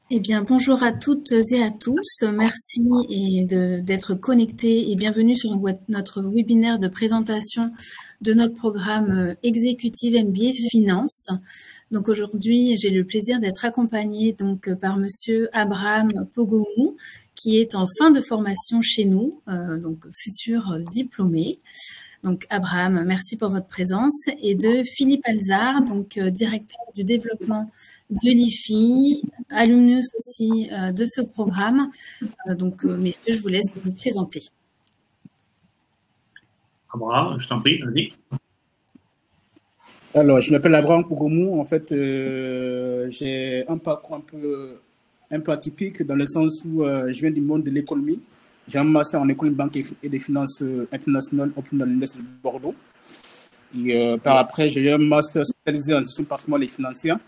Eh bien, bonjour à toutes et à tous. Merci d'être connectés et bienvenue sur notre webinaire de présentation de notre programme Executive MBA Finance. Donc aujourd'hui, j'ai le plaisir d'être accompagnée donc par Monsieur Abraham Pogomou, qui est en fin de formation chez nous, donc futur diplômé. Donc Abraham, merci pour votre présence, et de Philippe Alzard, donc directeur du développement de l'IFI, alumnus aussi de ce programme. Donc messieurs, je vous laisse vous présenter. Abraham, je t'en prie, vas-y. Alors, je m'appelle Abraham Pogomou. En fait, j'ai un parcours un peu atypique dans le sens où je viens du monde de l'économie. J'ai un master en économie, banque et des finances internationales obtenu dans l'Université de Bordeaux. Et par après, j'ai eu un master spécialisé en gestion patrimoniale et financière.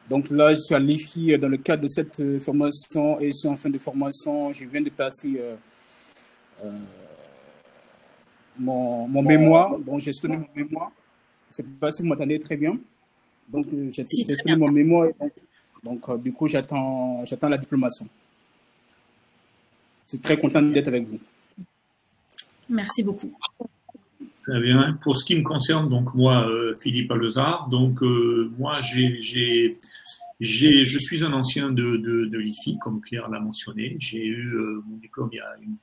Donc là, je suis à l'IFI dans le cadre de cette formation et je suis en fin de formation. Je viens de passer mon mémoire. Donc, j'ai soutenu mon mémoire. Je ne sais pas si vous m'entendez très bien. Donc, j'ai soutenu mon mémoire. Donc, du coup, j'attends la diplomation. Je suis très content d'être avec vous. Merci beaucoup. Très bien. Pour ce qui me concerne, donc moi, Philippe Alezard, donc moi, je suis un ancien de l'IFI, comme Claire l'a mentionné. J'ai eu mon diplôme il y a une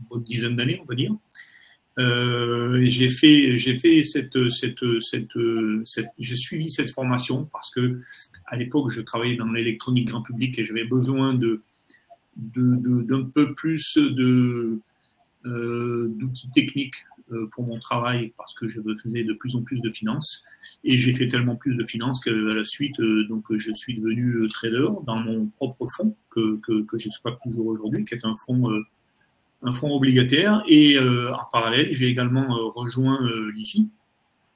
bonne dizaine d'années, on va dire. J'ai suivi cette formation parce que à l'époque, je travaillais dans l'électronique grand public et j'avais besoin d'un peu plus d'outils techniques pour mon travail parce que je faisais de plus en plus de finances et j'ai fait tellement plus de finances qu'à la suite donc je suis devenu trader dans mon propre fonds que j'exploite toujours aujourd'hui, qui est un fonds obligataire, et en parallèle j'ai également rejoint l'IFI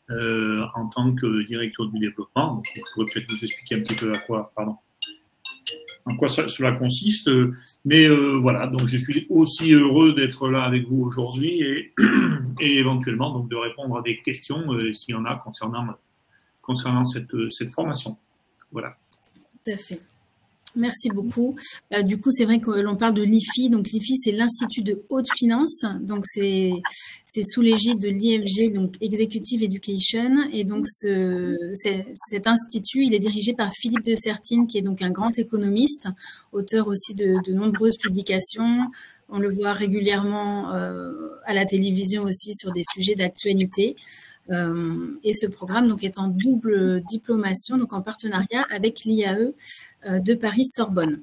en tant que directeur du développement. Donc, je pourrais peut-être vous expliquer un petit peu en quoi cela consiste. Mais voilà, donc je suis aussi heureux d'être là avec vous aujourd'hui et éventuellement donc de répondre à des questions s'il y en a concernant cette formation. Voilà. Tout à fait. Merci beaucoup. Du coup, c'est vrai que l'on parle de l'IFI. Donc, l'IFI, c'est l'Institut de haute finance. Donc, c'est sous l'égide de l'IFG, donc Executive Education. Et donc, cet institut, il est dirigé par Philippe de Sertine, qui est donc un grand économiste, auteur aussi de nombreuses publications. On le voit régulièrement à la télévision aussi sur des sujets d'actualité. Et ce programme donc, est en double diplomation, donc en partenariat avec l'IAE de Paris-Sorbonne.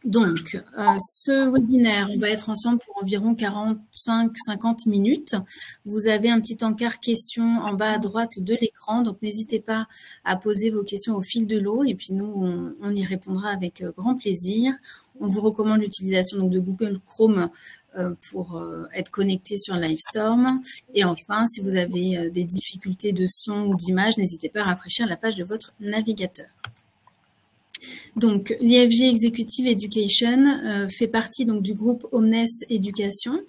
Donc, ce webinaire, on va être ensemble pour environ 45-50 minutes. Vous avez un petit encart questions en bas à droite de l'écran, donc n'hésitez pas à poser vos questions au fil de l'eau et puis nous, on y répondra avec grand plaisir. On vous recommande l'utilisation donc de Google Chrome pour être connecté sur Livestorm. Et enfin, si vous avez des difficultés de son ou d'image, n'hésitez pas à rafraîchir la page de votre navigateur. Donc, l'IFG Executive Education fait partie donc, du groupe Omnes Education.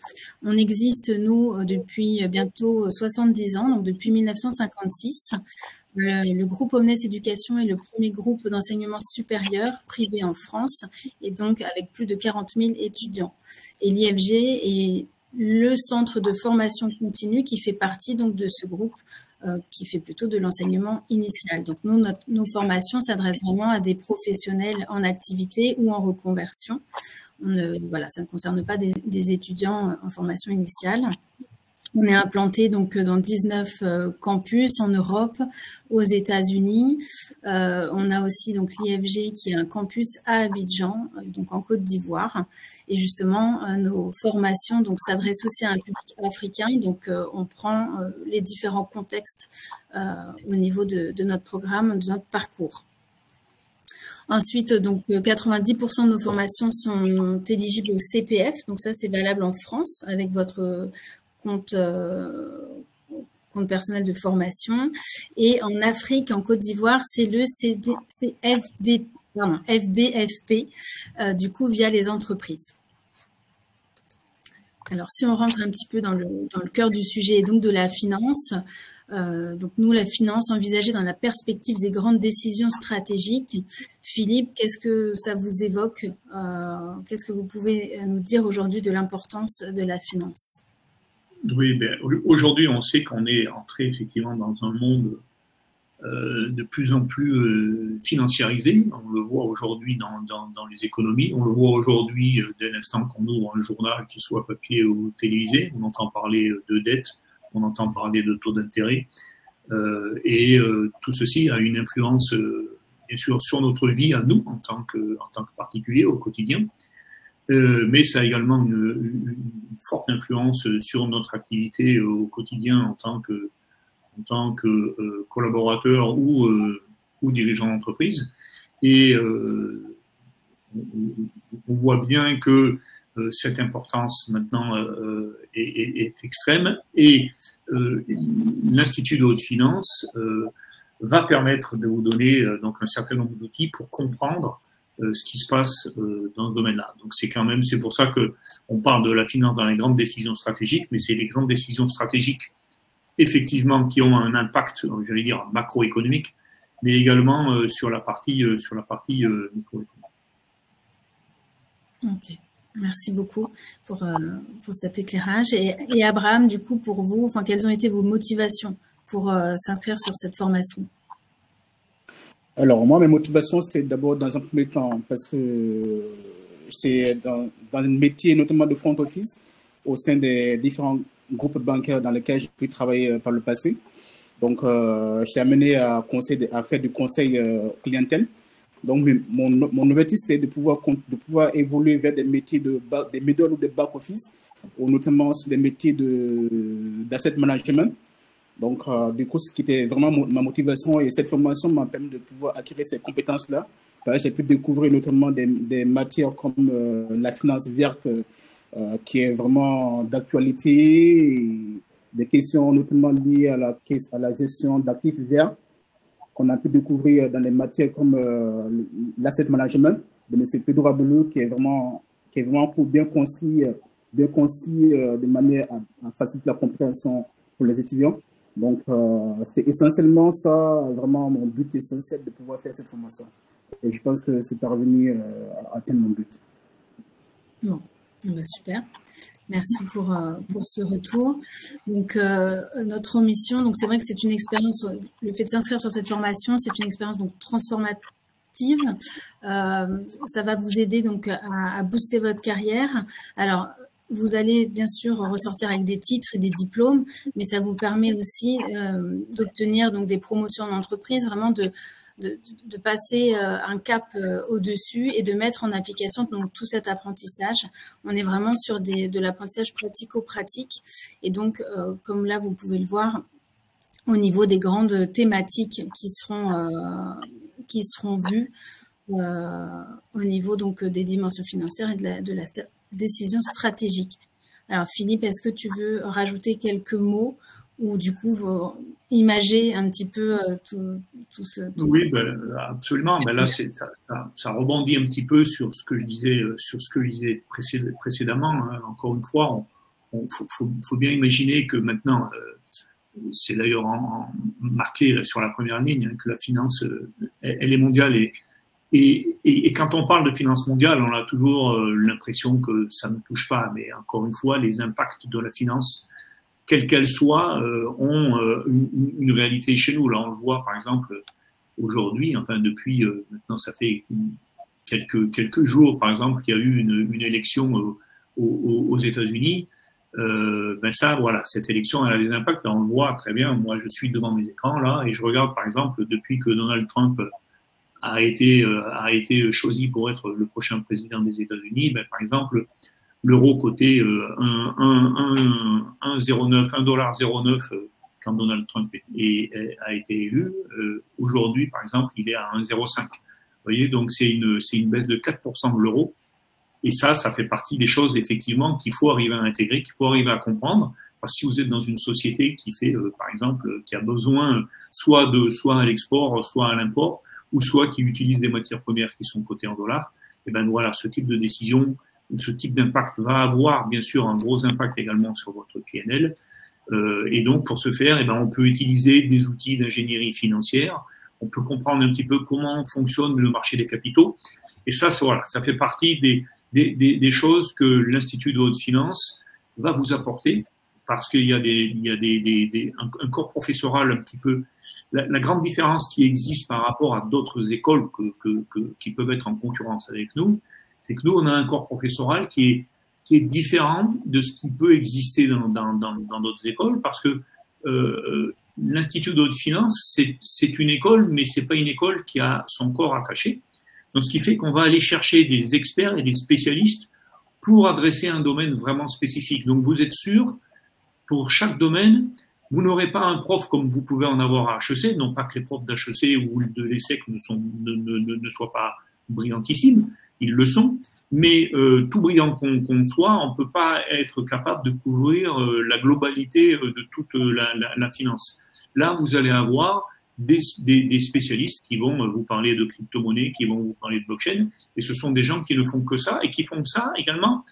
On existe, nous, depuis bientôt 70 ans, donc depuis 1956. Le groupe Omnes Education est le premier groupe d'enseignement supérieur privé en France et donc avec plus de 40 000 étudiants. Et l'IFG est le centre de formation continue qui fait partie donc de ce groupe qui fait plutôt de l'enseignement initial. Donc nous, nos formations s'adressent vraiment à des professionnels en activité ou en reconversion. Voilà, ça ne concerne pas des étudiants en formation initiale. On est implanté donc dans 19 campus en Europe, aux États-Unis. On a aussi donc l'IFG qui est un campus à Abidjan, donc en Côte d'Ivoire. Et justement, nos formations donc s'adressent aussi à un public africain. Donc, on prend les différents contextes au niveau de notre programme, de notre parcours. Ensuite, donc 90% de nos formations sont éligibles au CPF. Donc ça, c'est valable en France avec votre compte personnel de formation. Et en Afrique, en Côte d'Ivoire, c'est le FDFP, du coup, via les entreprises. Alors, si on rentre un petit peu dans le cœur du sujet, donc de la finance, Donc nous, la finance envisagée dans la perspective des grandes décisions stratégiques. Philippe, qu'est-ce que ça vous évoque? Qu'est-ce que vous pouvez nous dire aujourd'hui de l'importance de la finance? Oui, ben, aujourd'hui, on sait qu'on est entré effectivement dans un monde de plus en plus financiarisé. On le voit aujourd'hui dans les économies. On le voit aujourd'hui dès l'instant qu'on ouvre un journal, qu'il soit papier ou télévisé. On entend parler de dette, on entend parler de taux d'intérêt. Tout ceci a une influence, bien sûr, sur notre vie à nous, en tant que particulier au quotidien. Mais ça a également une forte influence sur notre activité au quotidien en tant que collaborateur ou dirigeant d'entreprise. Et on voit bien que cette importance maintenant est extrême. Et l'Institut de haute finance va permettre de vous donner donc un certain nombre d'outils pour comprendre ce qui se passe dans ce domaine-là. Donc c'est pour ça que on parle de la finance dans les grandes décisions stratégiques, mais c'est les grandes décisions stratégiques effectivement qui ont un impact, j'allais dire macroéconomique, mais également sur la partie microéconomique. Ok, merci beaucoup pour cet éclairage. Et Abraham, du coup, pour vous, enfin, quelles ont été vos motivations pour s'inscrire sur cette formation? Alors, moi, mes motivations, c'était d'abord dans un premier temps, parce que c'est dans un métier notamment de front office, au sein des différents groupes bancaires dans lesquels j'ai pu travailler par le passé. Donc, je suis amené à faire du conseil clientèle. Donc, mon objectif, c'était de pouvoir évoluer vers des métiers des middle ou des back office, ou notamment sur des métiers d'asset management. Donc, du coup, ce qui était vraiment ma motivation, et cette formation m'a permis de pouvoir acquérir ces compétences-là. J'ai pu découvrir notamment des matières comme la finance verte, qui est vraiment d'actualité, des questions notamment liées à la gestion d'actifs verts, qu'on a pu découvrir dans des matières comme l'asset management de M. Pedro Rabelou, qui est vraiment bien construit de manière à faciliter la compréhension pour les étudiants. Donc, c'était essentiellement ça, vraiment mon but essentiel de pouvoir faire cette formation. Et je pense que c'est parvenu à atteindre mon but. Bon, bah super. Merci pour ce retour. Donc, notre mission, donc c'est vrai que c'est une expérience, le fait de s'inscrire sur cette formation, c'est une expérience donc transformative. Ça va vous aider donc à booster votre carrière. Alors, vous allez bien sûr ressortir avec des titres et des diplômes, mais ça vous permet aussi d'obtenir donc des promotions en entreprise, vraiment de passer un cap au-dessus et de mettre en application donc tout cet apprentissage. On est vraiment sur de l'apprentissage pratico-pratique. Et donc, comme là, vous pouvez le voir, au niveau des grandes thématiques qui seront vues au niveau donc des dimensions financières et de la décision stratégique. Alors, Philippe, est-ce que tu veux rajouter quelques mots ou du coup imager un petit peu tout ce... Oui, absolument. Ben là, ça rebondit un petit peu sur ce que je disais, précédemment. Hein. Encore une fois, faut bien imaginer que maintenant, c'est d'ailleurs marqué sur la première ligne, hein, que la finance, elle est mondiale. Et quand on parle de finance mondiale, on a toujours l'impression que ça ne touche pas. Mais encore une fois, les impacts de la finance, quelle qu'elle soit, ont une réalité chez nous. Là, on le voit, par exemple, aujourd'hui, enfin depuis maintenant, ça fait quelques jours, par exemple, qu'il y a eu une élection aux États-Unis. Ça, voilà, cette élection, elle a des impacts. Là, on le voit très bien. Moi, je suis devant mes écrans là et je regarde, par exemple, depuis que Donald Trump a été choisi pour être le prochain président des États-Unis, par exemple, l'euro cotait 1,09 quand Donald Trump a été élu. Aujourd'hui, par exemple, il est à 1,05. Vous voyez, donc c'est une baisse de 4% de l'euro. Et ça fait partie des choses, effectivement, qu'il faut arriver à intégrer, qu'il faut arriver à comprendre. Parce que si vous êtes dans une société qui fait, par exemple, qui a besoin soit à l'export, soit à l'import, ou soit qui utilise des matières premières qui sont cotées en dollars, et ben voilà, ce type de décision, ce type d'impact va avoir bien sûr un gros impact également sur votre PNL. Et donc, pour ce faire, eh ben, on peut utiliser des outils d'ingénierie financière. On peut comprendre un petit peu comment fonctionne le marché des capitaux. Et ça, voilà, ça fait partie des choses que l'Institut de haute finance va vous apporter, parce qu'il y a un corps professoral un petit peu. La grande différence qui existe par rapport à d'autres écoles qui peuvent être en concurrence avec nous, c'est que nous, on a un corps professoral qui est différent de ce qui peut exister dans d'autres écoles, parce que l'Institut de haute finance, c'est une école, mais c'est pas une école qui a son corps attaché. Donc, ce qui fait qu'on va aller chercher des experts et des spécialistes pour adresser un domaine vraiment spécifique. Donc, vous êtes sûr, pour chaque domaine, vous n'aurez pas un prof comme vous pouvez en avoir à HEC, non pas que les profs d'HEC ou de l'ESSEC ne soient pas brillantissimes, ils le sont, mais tout brillant qu'on soit, on ne peut pas être capable de couvrir la globalité de toute la finance. Là, vous allez avoir des spécialistes qui vont vous parler de crypto-monnaie, qui vont vous parler de blockchain, et ce sont des gens qui ne font que ça, et qui font ça également,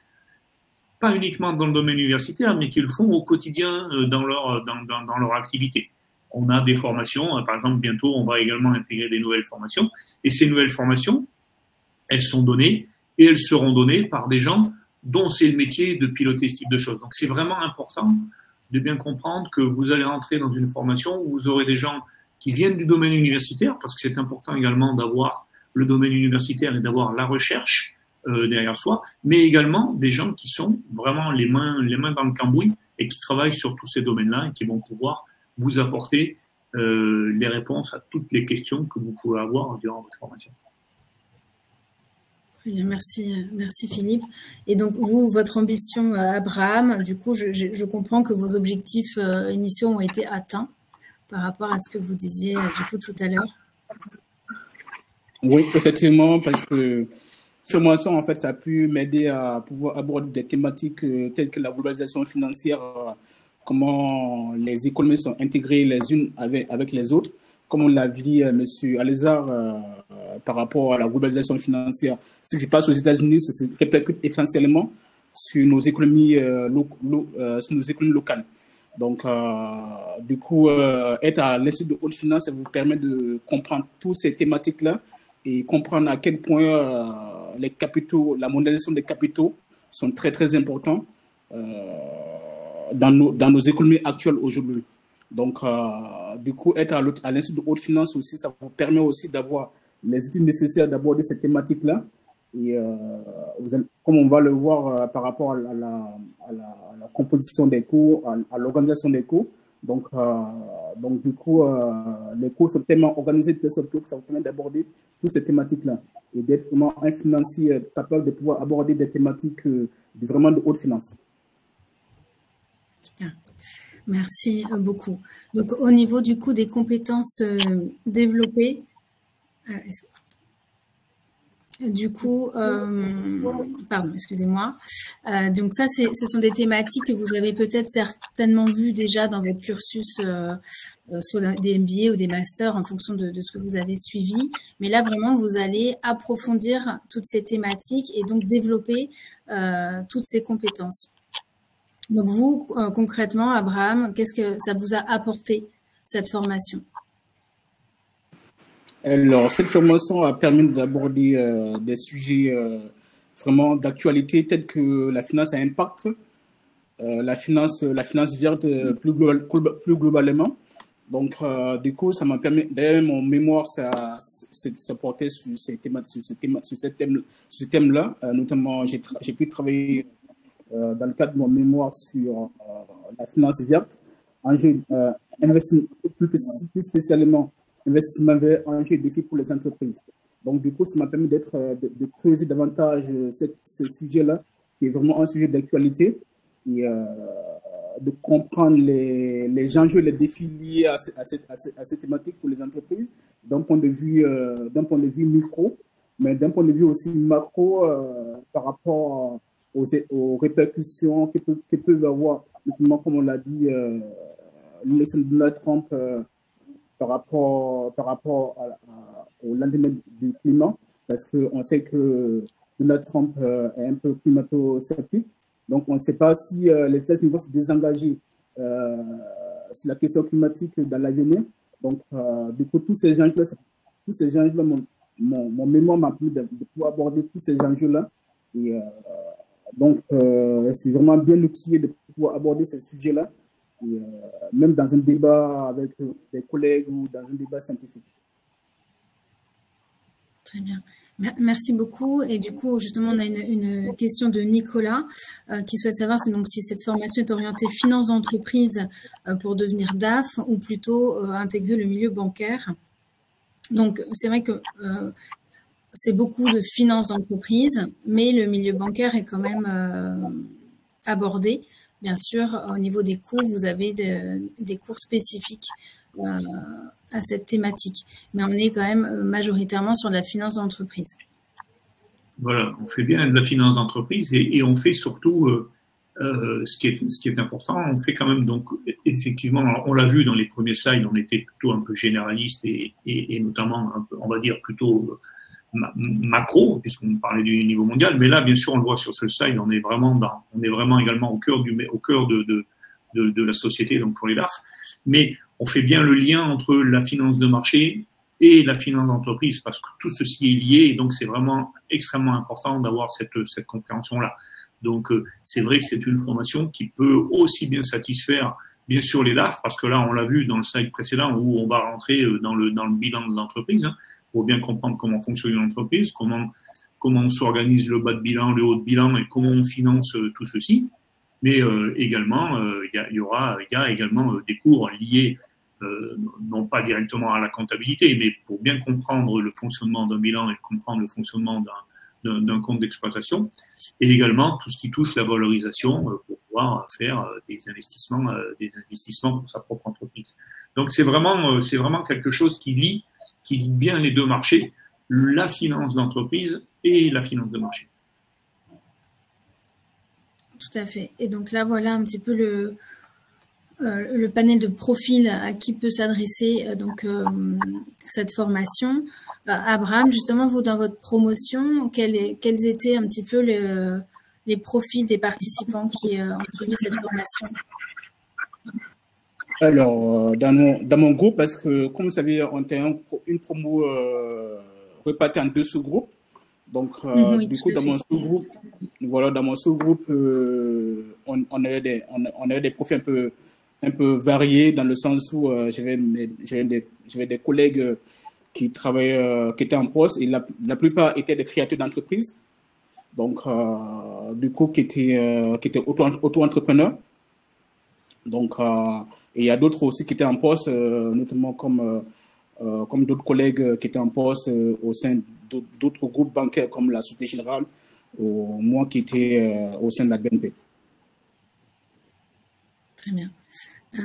pas uniquement dans le domaine universitaire, mais qui le font au quotidien dans leur activité. On a des formations, par exemple, bientôt, on va également intégrer des nouvelles formations, et ces nouvelles formations, elles sont données, et elles seront données par des gens dont c'est le métier de piloter ce type de choses. Donc, c'est vraiment important de bien comprendre que vous allez entrer dans une formation où vous aurez des gens qui viennent du domaine universitaire, parce que c'est important également d'avoir le domaine universitaire et d'avoir la recherche derrière soi, mais également des gens qui sont vraiment les mains dans le cambouis et qui travaillent sur tous ces domaines-là et qui vont pouvoir vous apporter les réponses à toutes les questions que vous pouvez avoir durant votre formation. Très bien, merci Philippe. Et donc vous, votre ambition, Abraham, du coup, je comprends que vos objectifs initiaux ont été atteints par rapport à ce que vous disiez du coup tout à l'heure. Oui, effectivement, parce que ce moisson, en fait, ça a pu m'aider à pouvoir aborder des thématiques telles que la globalisation financière, comment les économies sont intégrées les unes avec les autres, comme on l'a dit, M. Alézard, par rapport à la globalisation financière. Ce qui se passe aux États-Unis, ça se répercute essentiellement sur nos économies, locales. Donc, du coup, être à l'Institut de haute finance, ça vous permet de comprendre toutes ces thématiques-là et comprendre à quel point les capitaux, la mondialisation des capitaux sont très, très importants dans nos économies actuelles aujourd'hui. Donc, du coup, être à l'Institut de haute finance aussi, ça vous permet aussi d'avoir les outils nécessaires d'aborder ces thématiques-là. Et comme on va le voir par rapport à la composition des cours, à l'organisation des cours, donc du coup, les cours sont tellement organisés de telle sorte que ça vous permet d'aborder toutes ces thématiques-là et d'être vraiment un financier capable de pouvoir aborder des thématiques vraiment de haute finance. Super. Merci beaucoup. Donc, au niveau du coup des compétences développées, du coup, pardon, excusez-moi. Donc ça, ce sont des thématiques que vous avez peut-être certainement vues déjà dans votre cursus, soit des MBA ou des masters en fonction de ce que vous avez suivi. Mais là, vraiment, vous allez approfondir toutes ces thématiques et donc développer toutes ces compétences. Donc vous, concrètement, Abraham, qu'est-ce que ça vous a apporté, cette formation ? Alors, cette formation a permis d'aborder des sujets vraiment d'actualité tels que la finance à impact, la finance verte plus globalement. Donc, du coup, ça m'a permis, d'ailleurs, mon mémoire, ça portait sur ce thème-là. Notamment, j'ai pu travailler dans le cadre de mon mémoire sur la finance verte, plus spécialement investissement vert, enjeux et défis pour les entreprises. Donc, du coup, ça m'a permis de creuser davantage ce sujet-là, qui est vraiment un sujet d'actualité, et de comprendre les enjeux et les défis liés à cette thématique pour les entreprises, d'un point de vue micro, mais d'un point de vue aussi macro par rapport aux répercussions que peuvent avoir, notamment, comme on l'a dit, l'élection de Donald Trump par rapport au lendemain du climat, parce qu'on sait que Donald Trump est un peu climato-sceptique. Donc, on ne sait pas si les États-Unis vont se désengager sur la question climatique dans l'avenir. Donc, du coup, tous ces enjeux-là, mon mémoire m'a permis de pouvoir aborder tous ces enjeux-là. Et donc, c'est vraiment bien outillé de pouvoir aborder ces sujets-là, même dans un débat avec des collègues ou dans un débat scientifique. Très bien. Merci beaucoup. Et du coup, justement, on a une question de Nicolas qui souhaite savoir si cette formation est orientée finance d'entreprise pour devenir DAF ou plutôt intégrer le milieu bancaire. Donc, c'est vrai que c'est beaucoup de finance d'entreprise, mais le milieu bancaire est quand même abordé. Bien sûr, au niveau des cours, vous avez des cours spécifiques à cette thématique. Mais on est quand même majoritairement sur la finance d'entreprise. Voilà, on fait bien de la finance d'entreprise et on fait surtout ce qui est important, on fait quand même, donc effectivement, on l'a vu dans les premiers slides, on était plutôt un peu généraliste et notamment, un peu, on va dire, plutôt macro, puisqu'on parlait du niveau mondial, mais là, bien sûr, on le voit sur ce slide, on est vraiment également au cœur de la société, donc pour les DAF, mais on fait bien le lien entre la finance de marché et la finance d'entreprise, parce que tout ceci est lié, et donc c'est vraiment extrêmement important d'avoir cette compréhension-là. Donc, c'est vrai que c'est une formation qui peut aussi bien satisfaire, bien sûr, les DAF, parce que là, on l'a vu dans le slide précédent, où on va rentrer dans le bilan de l'entreprise, hein, pour bien comprendre comment fonctionne une entreprise, comment on s'organise le bas de bilan, le haut de bilan, et comment on finance tout ceci. Mais également, il y a également des cours liés, non pas directement à la comptabilité, mais pour bien comprendre le fonctionnement d'un bilan et comprendre le fonctionnement d'un compte d'exploitation, et également tout ce qui touche la valorisation pour pouvoir faire des investissements pour sa propre entreprise. Donc c'est vraiment quelque chose qui lie bien les deux marchés, la finance d'entreprise et la finance de marché. Tout à fait. Et donc là, voilà un petit peu le panel de profils à qui peut s'adresser cette formation. Abraham, justement, vous, dans votre promotion, quels étaient un petit peu les profils des participants qui ont suivi cette formation? Alors, dans mon groupe, parce que, comme vous savez, on était une promo répartie en 2 sous-groupes. Donc, Oui, du coup, dans mon sous-groupe, on avait des profils un peu variés, dans le sens où j'avais des collègues qui travaillaient, qui étaient en poste, et la plupart étaient des créateurs d'entreprise. Donc, du coup, qui étaient auto-entrepreneurs. Donc, et il y a d'autres aussi qui étaient en poste, notamment comme d'autres collègues qui étaient en poste au sein d'autres groupes bancaires comme la Société Générale, ou moi qui étais au sein de la BNP. Très bien.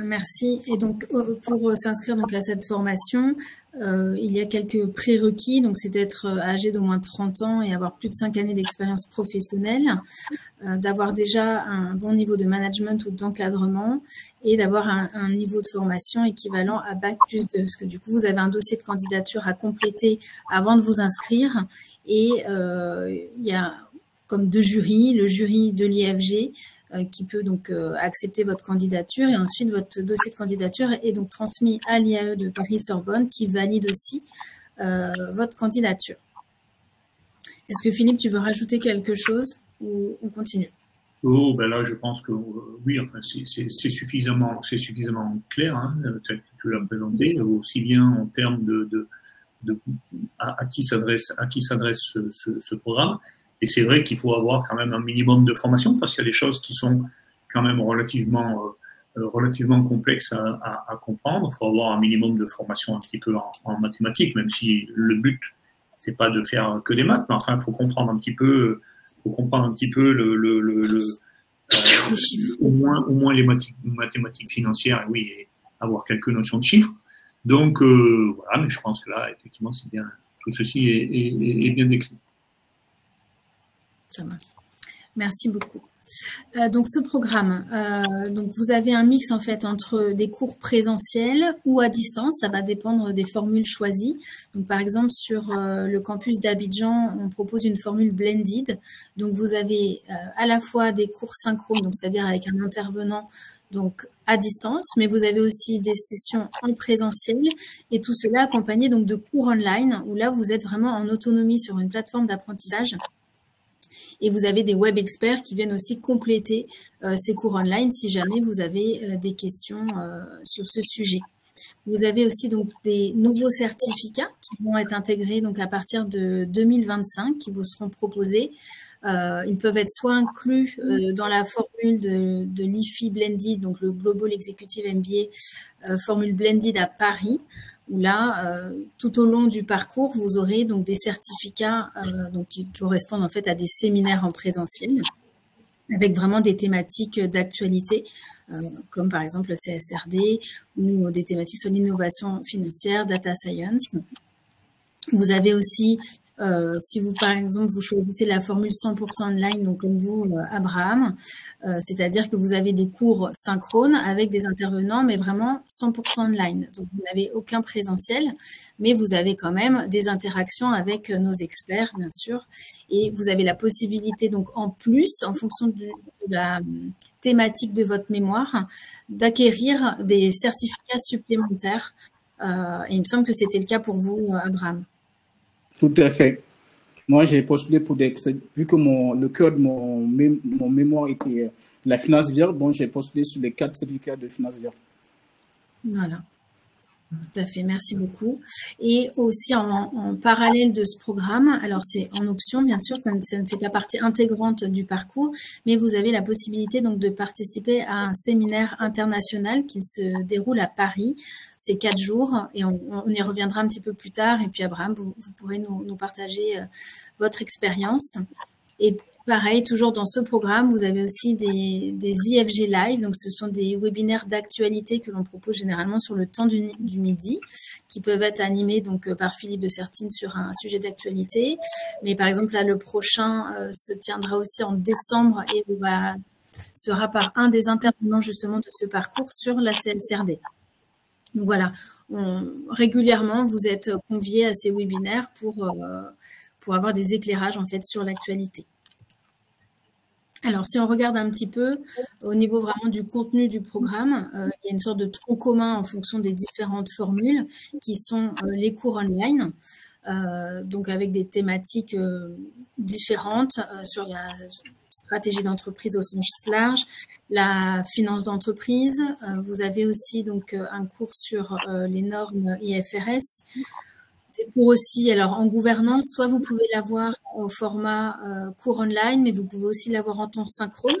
Merci. Et donc, pour s'inscrire à cette formation, il y a quelques prérequis. Donc, c'est d'être âgé d'au moins 30 ans et avoir plus de 5 années d'expérience professionnelle, d'avoir déjà un bon niveau de management ou d'encadrement et d'avoir un niveau de formation équivalent à Bac plus 2. Parce que du coup, vous avez un dossier de candidature à compléter avant de vous inscrire. Et il y a comme 2 jurys, le jury de l'IFG, qui peut donc accepter votre candidature, et ensuite votre dossier de candidature est donc transmis à l'IAE de Paris-Sorbonne qui valide aussi votre candidature. Est-ce que Philippe, tu veux rajouter quelque chose ou on continue? Oh, ben là, je pense que oui, enfin, c'est suffisamment clair, hein, tel que tu l'as présenté, aussi bien en termes à qui s'adresse ce programme. Et c'est vrai qu'il faut avoir quand même un minimum de formation, parce qu'il y a des choses qui sont quand même relativement complexes à comprendre. Il faut avoir un minimum de formation un petit peu en mathématiques, même si le but, c'est pas de faire que des maths, mais enfin, il faut comprendre un petit peu au moins les mathématiques financières, oui, et avoir quelques notions de chiffres. Donc, voilà, mais je pense que là, effectivement, c'est bien, tout ceci est bien décrit. Ça marche. Merci beaucoup. Donc, ce programme, donc vous avez un mix en fait entre des cours présentiels ou à distance. Ça va dépendre des formules choisies. Donc, par exemple, sur le campus d'Abidjan, on propose une formule blended. Donc, vous avez à la fois des cours synchrones, donc c'est-à-dire avec un intervenant donc à distance, mais vous avez aussi des sessions en présentiel et tout cela accompagné donc de cours online où là vous êtes vraiment en autonomie sur une plateforme d'apprentissage et vous avez des web experts qui viennent aussi compléter ces cours online si jamais vous avez des questions sur ce sujet. Vous avez aussi donc des nouveaux certificats qui vont être intégrés donc à partir de 2025 qui vous seront proposés. Ils peuvent être soit inclus dans la formule de l'IFI Blended, donc le Global Executive MBA formule Blended à Paris, où là, tout au long du parcours, vous aurez donc des certificats donc, qui correspondent en fait à des séminaires en présentiel, avec vraiment des thématiques d'actualité, comme par exemple le CSRD ou des thématiques sur l'innovation financière, data science. Vous avez aussi, si vous, par exemple, vous choisissez la formule 100% online, donc comme vous, Abraham, c'est-à-dire que vous avez des cours synchrones avec des intervenants, mais vraiment 100% online. Donc, vous n'avez aucun présentiel, mais vous avez quand même des interactions avec nos experts, bien sûr. Et vous avez la possibilité, donc, en plus, en fonction de la thématique de votre mémoire, d'acquérir des certificats supplémentaires. Et il me semble que c'était le cas pour vous, Abraham. Tout à fait. Moi, j'ai postulé pour vu que le cœur de mon mémoire était la finance verte, donc j'ai postulé sur les 4 certificats de finance verte. Voilà. Tout à fait, merci beaucoup. Et aussi en parallèle de ce programme, alors c'est en option bien sûr, ça ne fait pas partie intégrante du parcours, mais vous avez la possibilité donc de participer à un séminaire international qui se déroule à Paris. C'est 4 jours et on y reviendra un petit peu plus tard. Et puis Abraham, vous pourrez nous partager votre expérience. Et pareil, toujours dans ce programme, vous avez aussi des IFG Live. Donc, ce sont des webinaires d'actualité que l'on propose généralement sur le temps du midi, qui peuvent être animés donc par Philippe de Sertine sur un sujet d'actualité. Mais par exemple, là, le prochain se tiendra aussi en décembre et sera par un des intervenants justement de ce parcours sur la CSRD. Donc voilà, régulièrement, vous êtes conviés à ces webinaires pour avoir des éclairages en fait sur l'actualité. Alors, si on regarde un petit peu au niveau vraiment du contenu du programme, il y a une sorte de tronc commun en fonction des différentes formules qui sont les cours online, donc avec des thématiques différentes sur la stratégie d'entreprise au sens large, la finance d'entreprise. Vous avez aussi donc un cours sur les normes IFRS. Des cours aussi, alors en gouvernance, soit vous pouvez l'avoir au format cours online, mais vous pouvez aussi l'avoir en temps synchrone.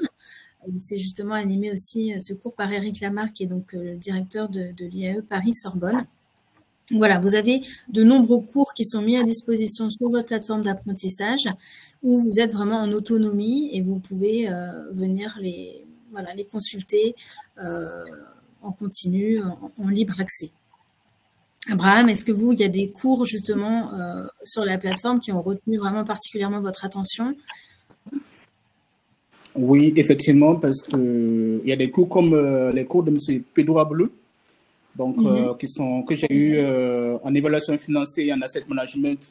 C'est justement animé aussi ce cours par Éric Lamarck, qui est donc le directeur de l'IAE Paris-Sorbonne. Voilà, vous avez de nombreux cours qui sont mis à disposition sur votre plateforme d'apprentissage où vous êtes vraiment en autonomie et vous pouvez venir les consulter en continu, en libre accès. Abraham, est-ce que il y a des cours justement sur la plateforme qui ont retenu vraiment particulièrement votre attention? Oui, effectivement, parce que il y a des cours comme les cours de M. Pedro Ableu, donc que j'ai eu en évaluation financière et en asset management,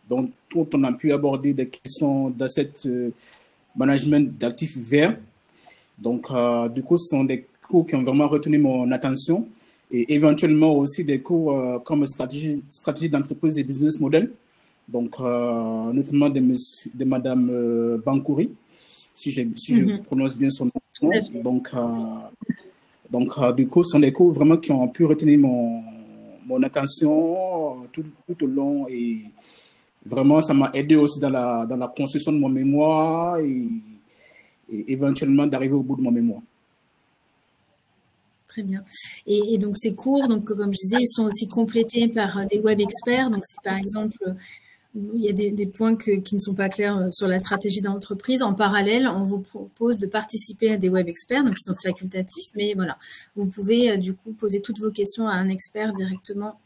donc tout on a pu aborder des questions d'asset management d'actifs verts. Donc du coup, ce sont des cours qui ont vraiment retenu mon attention. Et éventuellement aussi des cours comme stratégie d'entreprise et business model, donc notamment de Madame Bankouri, si je prononce bien son nom. Donc du coup, ce sont des cours vraiment qui ont pu retenir mon attention tout au long et vraiment ça m'a aidé aussi dans la construction de mon mémoire et éventuellement d'arriver au bout de mon mémoire. Très bien. Et donc, ces cours, donc, comme je disais, ils sont aussi complétés par des web experts. Donc, si par exemple, il y a des points qui ne sont pas clairs sur la stratégie d'entreprise, en parallèle, on vous propose de participer à des web experts, donc ils sont facultatifs, mais voilà, vous pouvez du coup poser toutes vos questions à un expert directement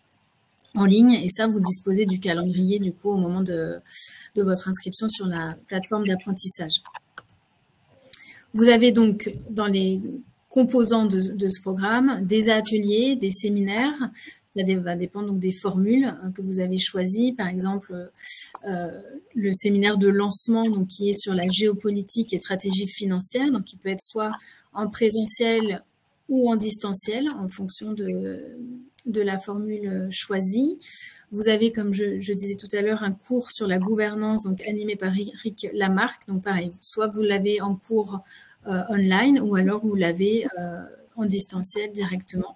en ligne et ça, vous disposez du calendrier du coup au moment de votre inscription sur la plateforme d'apprentissage. Vous avez donc dans les composants de ce programme, des ateliers, des séminaires. Ça va dépendre donc des formules que vous avez choisies. Par exemple, le séminaire de lancement donc, qui est sur la géopolitique et stratégie financière, donc qui peut être soit en présentiel ou en distanciel en fonction de la formule choisie. Vous avez, comme je disais tout à l'heure, un cours sur la gouvernance, donc animé par Eric Lamarck. Donc pareil, soit vous l'avez en cours online ou alors vous l'avez en distanciel directement.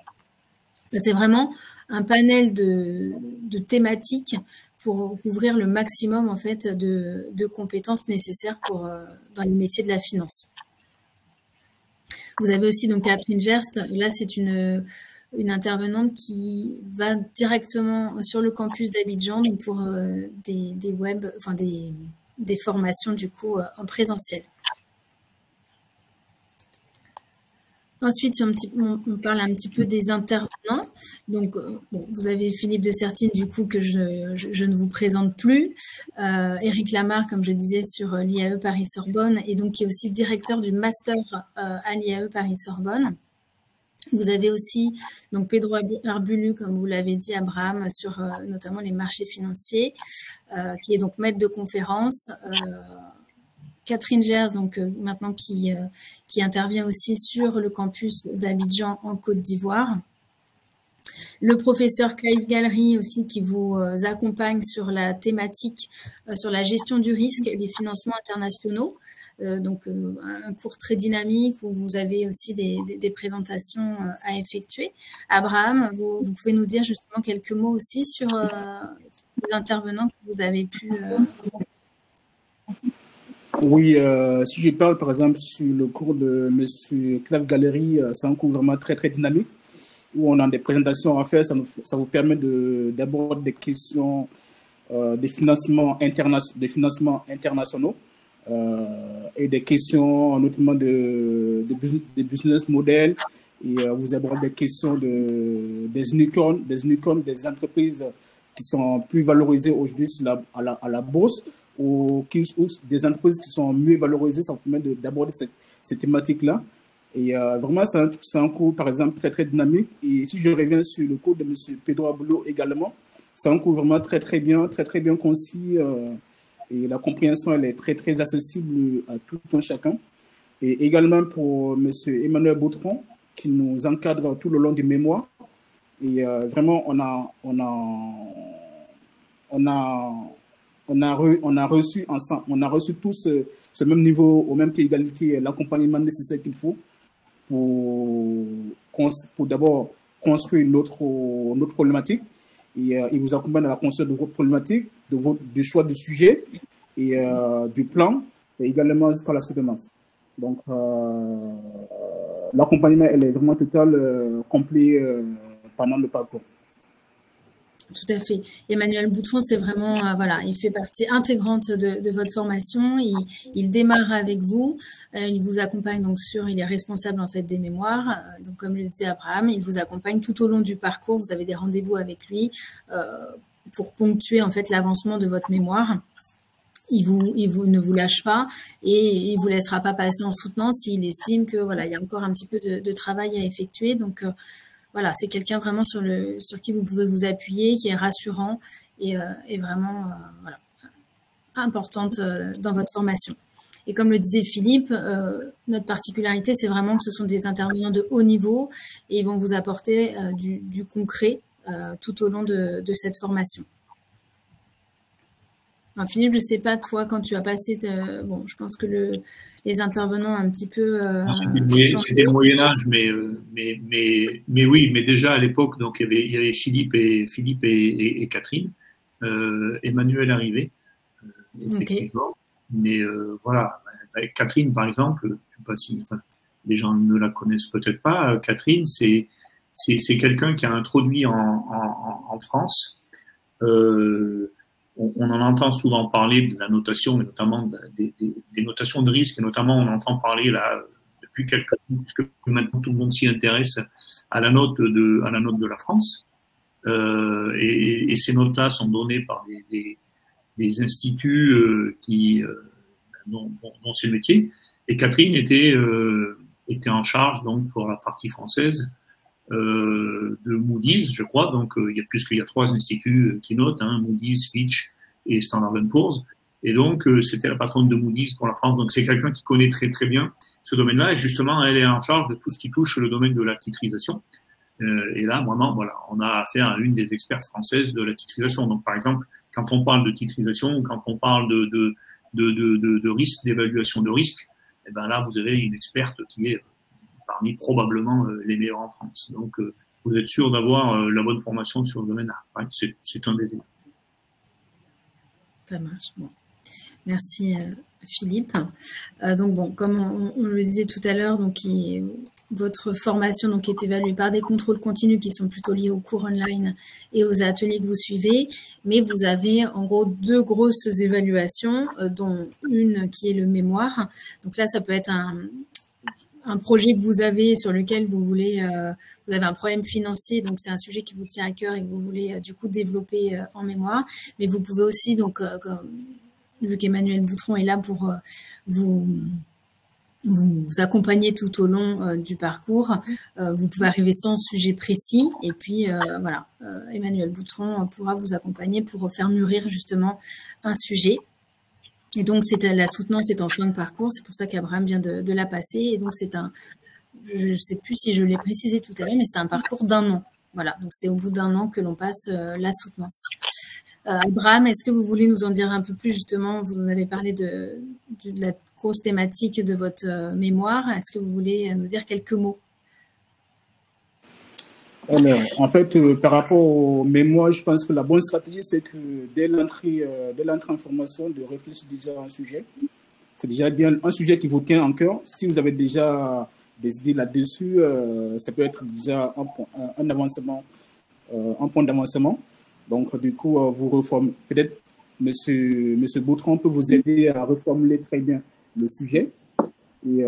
C'est vraiment un panel de thématiques pour couvrir le maximum en fait de compétences nécessaires dans les métiers de la finance. Vous avez aussi donc Catherine Gerst. Là, c'est une intervenante qui va directement sur le campus d'Abidjan pour des formations du coup en présentiel. Ensuite, on parle un petit peu des intervenants. Donc, vous avez Philippe de Sertine, du coup, que je ne vous présente plus. Éric Lamarck, comme je disais, sur l'IAE Paris-Sorbonne, et donc qui est aussi directeur du master à l'IAE Paris-Sorbonne. Vous avez aussi donc Pedro Arbulu, comme vous l'avez dit, Abraham, sur notamment les marchés financiers, qui est donc maître de conférence. Catherine Gers, donc maintenant qui intervient aussi sur le campus d'Abidjan en Côte d'Ivoire. Le professeur Clive Gallery aussi qui vous accompagne sur la thématique, sur la gestion du risque et des financements internationaux. Donc un cours très dynamique où vous avez aussi des présentations à effectuer. Abraham, vous pouvez nous dire justement quelques mots aussi sur les intervenants que vous avez pu Oui, si je parle par exemple sur le cours de M. Clive Gallery, c'est un cours vraiment très très dynamique où on a des présentations à faire, ça vous permet d'aborder des questions des financements internationaux et des questions notamment de business models, et vous abordez des questions des unicorns, des entreprises qui sont plus valorisées aujourd'hui à la bourse, ou des entreprises qui sont mieux valorisées. Ça vous permet d'aborder ces thématiques-là. Et vraiment, c'est un cours, par exemple, très, très dynamique. Et si je reviens sur le cours de M. Pedro Arbulu également, c'est un cours vraiment très, très bien concis. Et la compréhension, elle est très, très accessible à tout un chacun. Et également pour M. Emmanuel Boutron, qui nous encadre tout le long du mémoire. Et vraiment, on a reçu tous ce même niveau, au même pied d'égalité, l'accompagnement nécessaire qu'il faut pour d'abord construire notre problématique. Et il vous accompagne dans la construction de votre problématique, du choix du sujet et du plan, et également jusqu'à la soutenance. Donc, l'accompagnement, elle est vraiment total, complet pendant le parcours. Tout à fait. Emmanuel Boutron, c'est vraiment, voilà, il fait partie intégrante de votre formation. Il démarre avec vous. Il vous accompagne donc il est responsable en fait des mémoires. Donc, comme le disait Abraham, il vous accompagne tout au long du parcours. Vous avez des rendez-vous avec lui pour ponctuer en fait l'avancement de votre mémoire. Il ne vous lâche pas et il vous laissera pas passer en soutenant s'il estime que voilà, il y a encore un petit peu de travail à effectuer. Donc voilà, c'est quelqu'un vraiment sur qui vous pouvez vous appuyer, qui est rassurant et vraiment voilà, importante dans votre formation. Et comme le disait Philippe, notre particularité, c'est vraiment que ce sont des intervenants de haut niveau et ils vont vous apporter du concret tout au long de cette formation. Enfin, Philippe, je ne sais pas, toi, quand tu as passé... bon, je pense que les intervenants un petit peu... C'était le Moyen-Âge, mais oui, mais déjà à l'époque, donc il y avait Philippe et Catherine. Emmanuel arrivait, effectivement. Okay. Mais voilà, avec Catherine, par exemple, je ne sais pas si les gens ne la connaissent peut-être pas. Catherine, c'est quelqu'un qui a introduit en France... on en entend souvent parler de la notation, mais notamment des notations de risque, et notamment on entend parler là depuis quelques années, puisque maintenant tout le monde s'y intéresse, à la note de la France. Et ces notes-là sont données par des instituts dont c'est le métier. Et Catherine était en charge donc pour la partie française de Moody's, je crois. Donc, puisqu'il y a 3 instituts qui notent, Moody's, Fitch et Standard & Poor's. Et donc, c'était la patronne de Moody's pour la France. Donc, c'est quelqu'un qui connaît très, très bien ce domaine-là. Et justement, elle est en charge de tout ce qui touche le domaine de la titrisation. Et là, vraiment, voilà, on a affaire à une des expertes françaises de la titrisation. Donc, par exemple, quand on parle de titrisation, quand on parle de risque, d'évaluation de risque, eh ben là, vous avez une experte qui est parmi probablement les meilleurs en France. Donc, vous êtes sûr d'avoir la bonne formation sur le domaine-là. Ouais, c'est un des éléments. Ça marche. Bon. Merci Philippe. Donc bon, comme on le disait tout à l'heure, donc votre formation donc est évaluée par des contrôles continus qui sont plutôt liés aux cours online et aux ateliers que vous suivez, mais vous avez en gros 2 grosses évaluations, dont une qui est le mémoire. Donc là, ça peut être un projet que vous avez sur lequel vous voulez, vous avez un problème financier, donc c'est un sujet qui vous tient à cœur et que vous voulez du coup développer en mémoire. Mais vous pouvez aussi, donc, vu qu'Emmanuel Boutron est là pour vous accompagner tout au long du parcours, vous pouvez arriver sans sujet précis et puis voilà, Emmanuel Boutron pourra vous accompagner pour faire mûrir justement un sujet. Et donc, la soutenance est en fin de parcours. C'est pour ça qu'Abraham vient de la passer. Et donc, je ne sais plus si je l'ai précisé tout à l'heure, mais c'est un parcours d'1 an. Voilà. Donc, c'est au bout d'1 an que l'on passe la soutenance. Abraham, est-ce que vous voulez nous en dire un peu plus, justement? Vous en avez parlé de la grosse thématique de votre mémoire. Est-ce que vous voulez nous dire quelques mots? Alors, en fait, par rapport au mémoire, je pense que la bonne stratégie, c'est que dès l'entrée en formation, de réfléchir déjà à un sujet. C'est déjà bien un sujet qui vous tient en cœur. Si vous avez déjà des idées là-dessus, ça peut être déjà un avancement, un point d'avancement. Donc, du coup, vous reformulez. Peut-être Monsieur Boutron peut vous aider à reformuler très bien le sujet. Et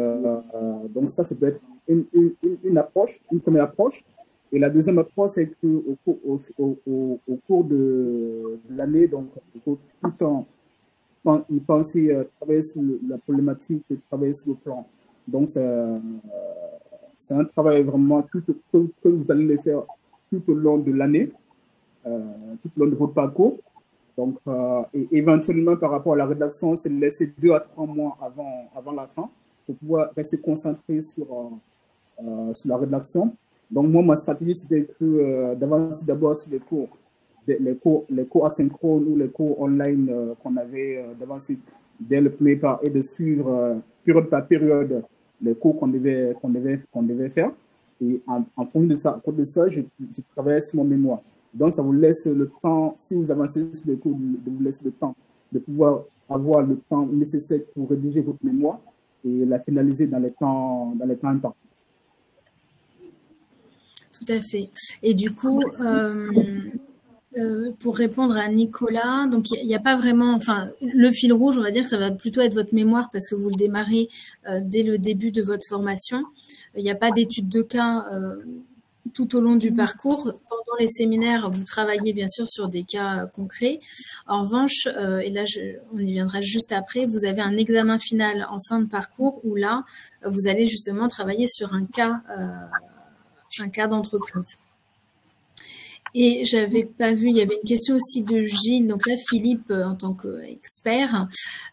donc, ça peut être une approche, une première approche. Et la deuxième approche, c'est qu'au cours de l'année, donc, il faut tout le temps y penser, travailler sur la problématique, travailler sur le plan. Donc, c'est un travail vraiment que vous allez le faire tout au long de l'année, tout au long de votre parcours. Donc, et éventuellement, par rapport à la rédaction, c'est de laisser 2 à 3 mois avant la fin pour pouvoir rester concentré sur la rédaction. Donc, moi, ma stratégie, c'était d'avancer d'abord sur les cours asynchrones ou les cours online qu'on avait, d'avancer dès le premier pas et de suivre période par période les cours qu'on devait faire. Et en fonction de ça, à cause de ça, je travaillais sur mon mémoire. Donc, ça vous laisse le temps, si vous avancez sur les cours, de vous laisser le temps de pouvoir avoir le temps nécessaire pour rédiger votre mémoire et la finaliser dans les temps impartis. Tout à fait. Et du coup, pour répondre à Nicolas, donc il n'y a pas vraiment, enfin, le fil rouge, on va dire que ça va plutôt être votre mémoire parce que vous le démarrez dès le début de votre formation. Il n'y a pas d'étude de cas tout au long du parcours. Pendant les séminaires, vous travaillez bien sûr sur des cas concrets. En revanche, et là on y viendra juste après, vous avez un examen final en fin de parcours où là, vous allez justement travailler sur un cas d'entreprise. Et j'avais pas vu, il y avait une question aussi de Gilles. Donc là, Philippe, en tant qu'expert,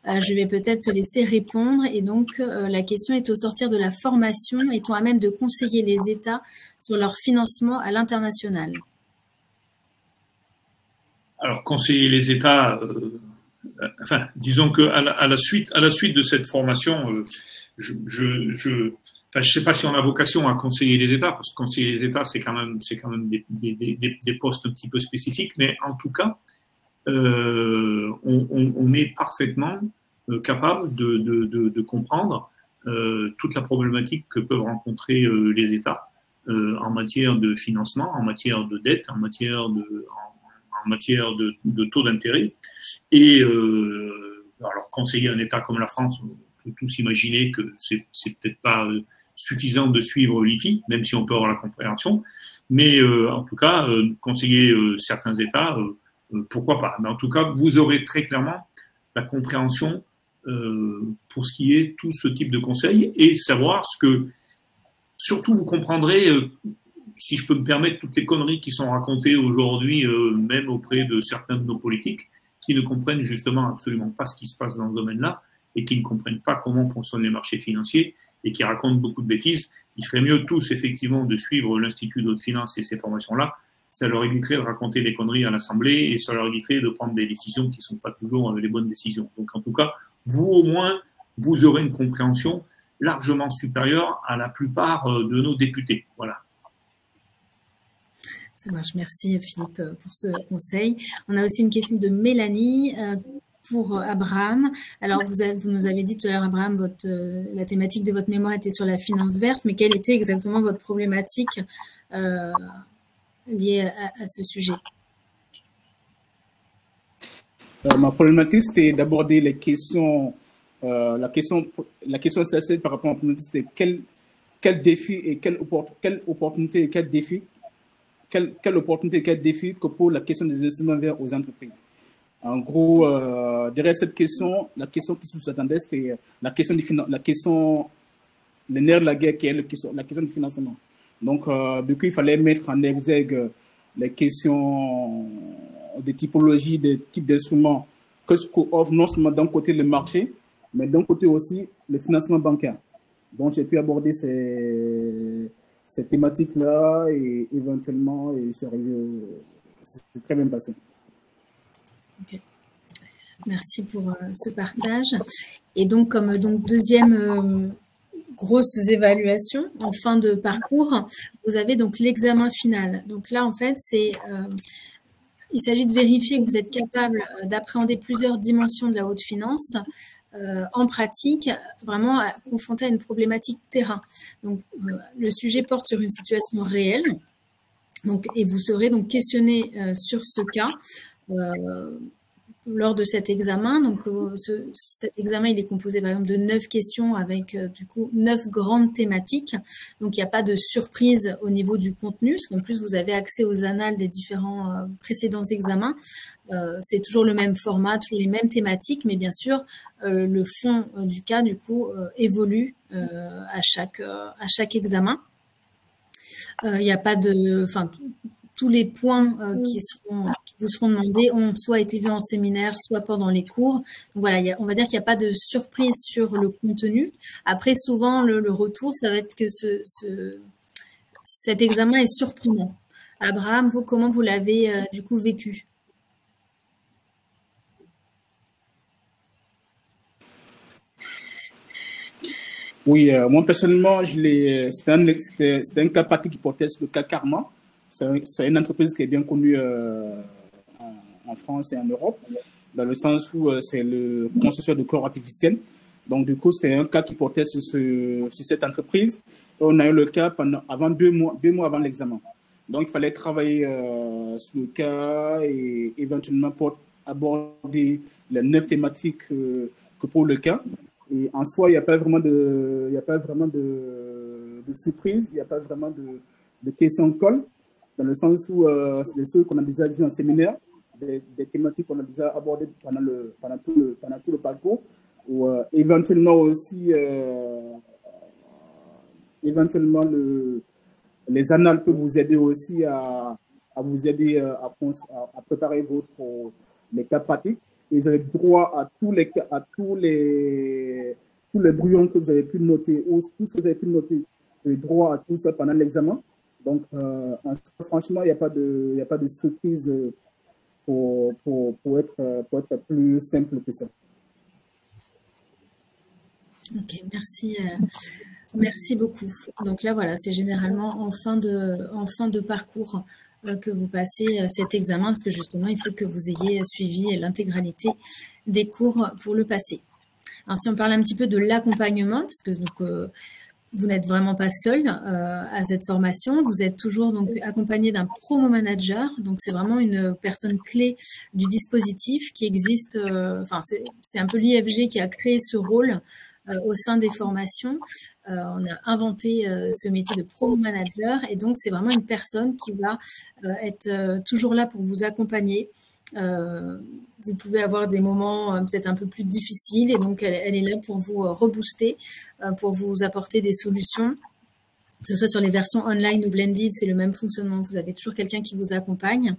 je vais peut-être te laisser répondre. Et donc, la question est: au sortir de la formation, est-on à même de conseiller les États sur leur financement à l'international? Alors, conseiller les États, enfin, disons qu'à la suite de cette formation, je ne sais pas si on a vocation à conseiller les États, parce que conseiller les États, c'est quand même des postes un petit peu spécifiques, mais en tout cas, on est parfaitement capable de comprendre toute la problématique que peuvent rencontrer les États en matière de financement, en matière de dette, en matière de taux d'intérêt. Et alors, conseiller un État comme la France, on peut tous imaginer que c'est peut-être pas suffisant de suivre l'IFI, même si on peut avoir la compréhension. Mais en tout cas, conseiller certains États, pourquoi pas. Mais en tout cas, vous aurez très clairement la compréhension pour ce qui est tout ce type de conseils et savoir ce que... Surtout, vous comprendrez, si je peux me permettre, toutes les conneries qui sont racontées aujourd'hui, même auprès de certains de nos politiques, qui ne comprennent justement absolument pas ce qui se passe dans ce domaine-là et qui ne comprennent pas comment fonctionnent les marchés financiers et qui racontent beaucoup de bêtises. Il ferait mieux tous, effectivement, de suivre l'Institut de haute finance et ces formations-là. Ça leur éviterait de raconter des conneries à l'Assemblée et ça leur éviterait de prendre des décisions qui ne sont pas toujours les bonnes décisions. Donc, en tout cas, vous, au moins, vous aurez une compréhension largement supérieure à la plupart de nos députés. Voilà. Ça marche. Merci, Philippe, pour ce conseil. On a aussi une question de Mélanie pour Abraham. Alors, vous nous avez dit tout à l'heure, Abraham, la thématique de votre mémoire était sur la finance verte, mais quelle était exactement votre problématique liée à ce sujet? Ma problématique, c'était d'aborder les questions, la question essentielle par rapport à la problématique, c'était quel défi et quelle opportunité et quel défi que pour la question des investissements verts aux entreprises. En gros, derrière cette question, la question qui sous-attendait, c'était la question, le nerf de la guerre, qui est la question du financement. Donc, du coup, il fallait mettre en exergue les questions de typologie, des types d'instruments que ce qu'offre non seulement d'un côté le marché, mais d'un côté aussi le financement bancaire. Donc, j'ai pu aborder ces thématiques-là et éventuellement, c'est très bien passé. Okay. Merci pour ce partage. Et donc, comme deuxième grosses évaluations en fin de parcours, vous avez donc l'examen final. Donc là, en fait, il s'agit de vérifier que vous êtes capable d'appréhender plusieurs dimensions de la haute finance en pratique, vraiment confronté à une problématique terrain. Donc, le sujet porte sur une situation réelle. Donc, et vous serez donc questionné sur ce cas lors de cet examen. Donc, cet examen, il est composé par exemple de 9 questions avec du coup 9 grandes thématiques. Donc, il n'y a pas de surprise au niveau du contenu, parce qu'en plus, vous avez accès aux annales des différents précédents examens. C'est toujours le même format, toujours les mêmes thématiques, mais bien sûr, le fond du cas, du coup, évolue à chaque examen. Il n'y a pas de... tous les points qui vous seront demandés ont soit été vus en séminaire, soit pendant les cours. Donc voilà, on va dire qu'il n'y a pas de surprise sur le contenu. Après, souvent, le retour, ça va être que cet examen est surprenant. Abraham, vous, comment vous l'avez du coup vécu? Oui, moi personnellement, c'était un cas pratique qui portait sur le cas Karma. C'est une entreprise qui est bien connue en France et en Europe, dans le sens où c'est le constructeur de corps artificiels. Donc, du coup, c'était un cas qui portait sur cette entreprise. Et on a eu le cas avant 2 mois avant l'examen. Donc, il fallait travailler sur le cas et éventuellement pour aborder les 9 thématiques que pour le cas. Et en soi, il n'y a pas vraiment de surprise, il n'y a pas vraiment de questions colle, dans le sens où c'est des choses qu'on a déjà vues en séminaire, des thématiques qu'on a déjà abordées pendant tout le parcours, ou éventuellement aussi, les annales peuvent vous aider aussi à préparer les cas pratiques. Et vous avez droit à tous les brouillons que vous avez pu noter, ou tout ce que vous avez pu noter, vous avez droit à tout ça pendant l'examen. Donc, franchement, il n'y a pas de surprise pour être plus simple que ça. Ok, merci. Merci beaucoup. Donc là, voilà, c'est généralement en fin de parcours que vous passez cet examen, parce que justement, il faut que vous ayez suivi l'intégralité des cours pour le passer. Alors, si on parle un petit peu de l'accompagnement, parce que donc, vous n'êtes vraiment pas seul à cette formation, vous êtes toujours donc accompagné d'un promo manager, donc c'est vraiment une personne clé du dispositif qui existe, c'est un peu l'IFG qui a créé ce rôle au sein des formations. On a inventé ce métier de promo manager et donc c'est vraiment une personne qui va être toujours là pour vous accompagner. Vous pouvez avoir des moments peut-être un peu plus difficiles et donc elle est là pour vous rebooster, pour vous apporter des solutions que ce soit sur les versions online ou blended, c'est le même fonctionnement. Vous avez toujours quelqu'un qui vous accompagne.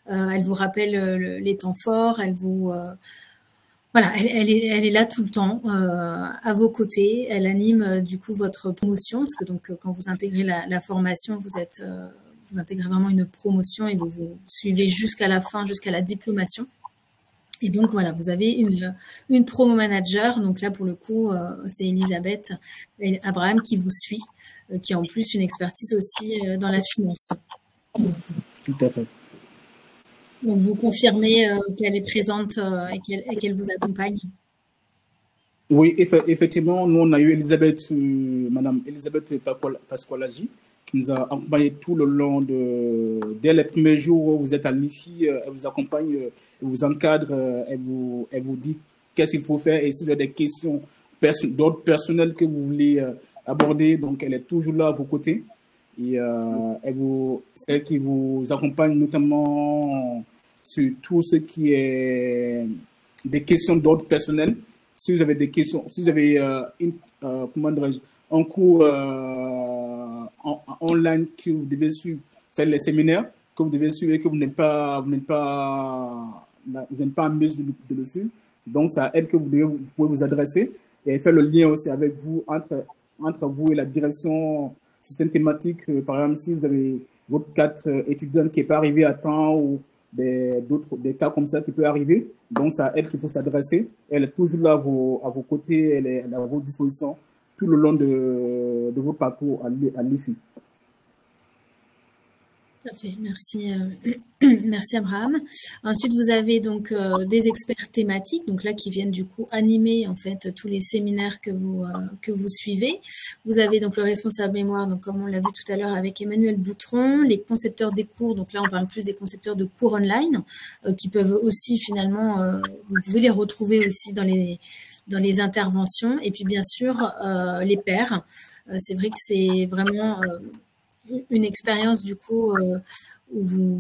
Elle vous rappelle les temps forts, elle vous... voilà, elle est là tout le temps, à vos côtés. Elle anime du coup votre promotion, parce que donc quand vous intégrez la formation, vous intégrez vraiment une promotion et vous suivez jusqu'à la fin, jusqu'à la diplomation. Et donc voilà, vous avez une promo manager. Donc là, pour le coup, c'est Elisabeth et Abraham qui vous suit, qui a en plus une expertise aussi dans la finance. Tout à fait. Donc vous confirmez qu'elle est présente et qu'elle vous accompagne. Oui, effectivement, nous on a eu Elisabeth, Madame Elisabeth Pasqualagi, qui nous a accompagnés tout le long dès les premiers jours où vous êtes à l'IFI, elle vous accompagne, elle vous encadre, elle vous dit qu'est-ce qu'il faut faire et si vous avez des questions d'ordre personnel que vous voulez aborder, donc elle est toujours là à vos côtés et c'est elle qui vous accompagne notamment sur tout ce qui est des questions d'ordre personnel. Si vous avez des questions, si vous avez comment dirais-je, un cours online que vous devez suivre, c'est les séminaires que vous devez suivre et que vous n'êtes pas en mesure de le suivre. Donc, c'est à elle que vous pouvez vous adresser et elle fait le lien aussi avec vous, entre vous et la direction système thématique. Par exemple, si vous avez votre carte étudiante qui n'est pas arrivée à temps ou des cas comme ça qui peuvent arriver. Donc, c'est à elle qu'il faut s'adresser. Elle est toujours là à vos côtés, elle est à votre disposition tout le long de votre parcours à l'IFI. Tout à fait, merci, merci Abraham. Ensuite, vous avez donc des experts thématiques, donc là qui viennent du coup animer en fait tous les séminaires que vous suivez. Vous avez donc le responsable mémoire, donc comme on l'a vu tout à l'heure avec Emmanuel Boutron, les concepteurs des cours, donc là on parle plus des concepteurs de cours online, qui peuvent aussi finalement, vous pouvez les retrouver aussi dans les interventions, et puis bien sûr les pairs. C'est vrai que c'est vraiment une expérience du coup où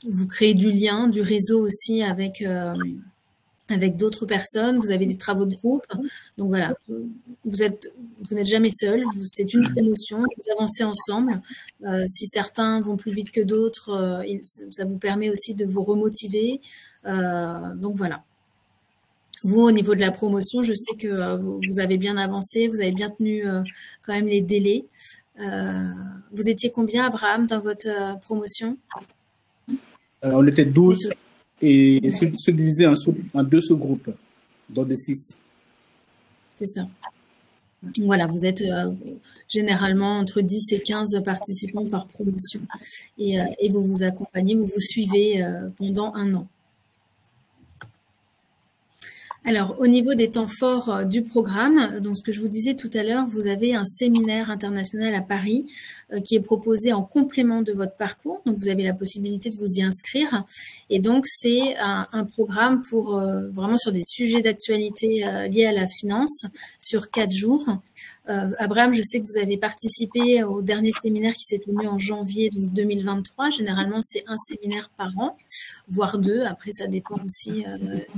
vous créez du lien, du réseau aussi avec d'autres personnes. Vous avez des travaux de groupe, donc voilà, vous n'êtes jamais seul. C'est une promotion, vous avancez ensemble. Si certains vont plus vite que d'autres, ça vous permet aussi de vous remotiver. Donc voilà. Vous, au niveau de la promotion, je sais que vous avez bien avancé, vous avez bien tenu quand même les délais. Vous étiez combien, Abraham, dans votre promotion? On était 12 et se diviser en deux sous-groupes, donc de 6. C'est ça. Voilà, vous êtes généralement entre 10 et 15 participants par promotion et vous vous accompagnez, vous vous suivez pendant 1 an. Alors, au niveau des temps forts du programme, donc ce que je vous disais tout à l'heure, vous avez un séminaire international à Paris qui est proposé en complément de votre parcours. Donc, vous avez la possibilité de vous y inscrire. Et donc, c'est un programme pour vraiment sur des sujets d'actualité liés à la finance sur 4 jours. Abraham, je sais que vous avez participé au dernier séminaire qui s'est tenu en janvier 2023. Généralement, c'est un séminaire par an, voire 2. Après, ça dépend aussi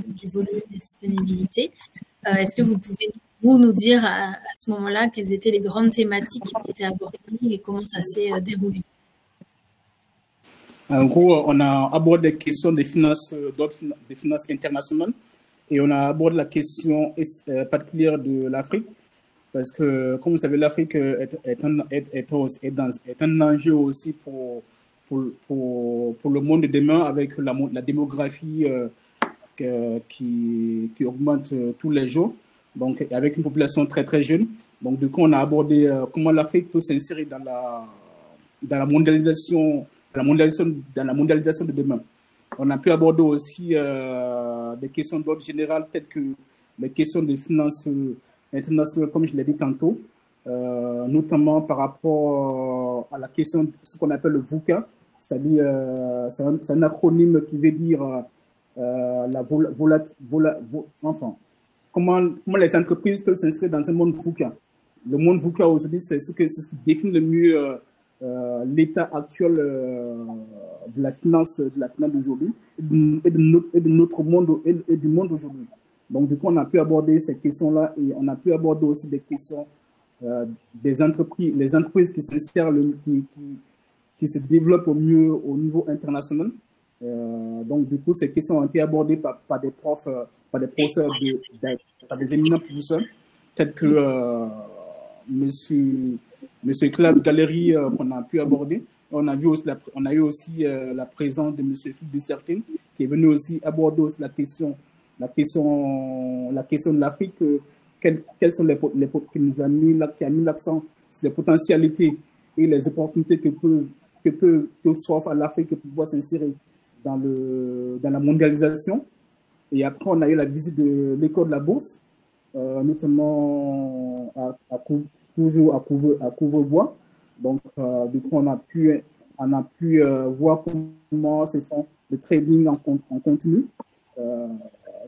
du volume des disponibilités. Est-ce que vous pouvez nous dire à ce moment-là quelles étaient les grandes thématiques qui ont été abordées et comment ça s'est déroulé? En gros, on a abordé les questions des finances internationales et on a abordé la question particulière de l'Afrique. Parce que, comme vous savez, l'Afrique est un enjeu aussi pour le monde de demain avec la démographie qui augmente tous les jours, donc avec une population très très jeune. Donc, du coup, on a abordé comment l'Afrique peut s'insérer dans la mondialisation de demain. On a pu aborder aussi des questions d'ordre général, telles que les questions des finances internationales, comme je l'ai dit tantôt, notamment par rapport à la question de ce qu'on appelle le VUCA, c'est-à-dire c'est un acronyme qui veut dire enfin, comment les entreprises peuvent s'inscrire dans un monde VUCA. Le monde VUCA aujourd'hui, c'est ce qui définit le mieux l'état actuel de la finance d'aujourd'hui et de notre monde et du monde aujourd'hui. Donc, du coup, on a pu aborder ces questions-là et on a pu aborder aussi des questions des entreprises, les entreprises qui s'insèrent, qui se développent au mieux au niveau international. Donc, du coup, ces questions ont été abordées par des profs, par des professeurs, par des éminents professeurs, tels que monsieur Claude Galéry, qu'on a pu aborder. On a eu aussi la présence de monsieur Philippe Dessertine, qui est venu aussi aborder aussi la question de l'Afrique. Quelles sont qui nous a mis l'accent sur les potentialités et les opportunités que s'offre à l'Afrique pour pouvoir s'insérer dans la mondialisation. Et après, on a eu la visite de l'école de la bourse, notamment toujours à Courbevoie. Donc, du coup, on a pu voir comment se font le trading en continu.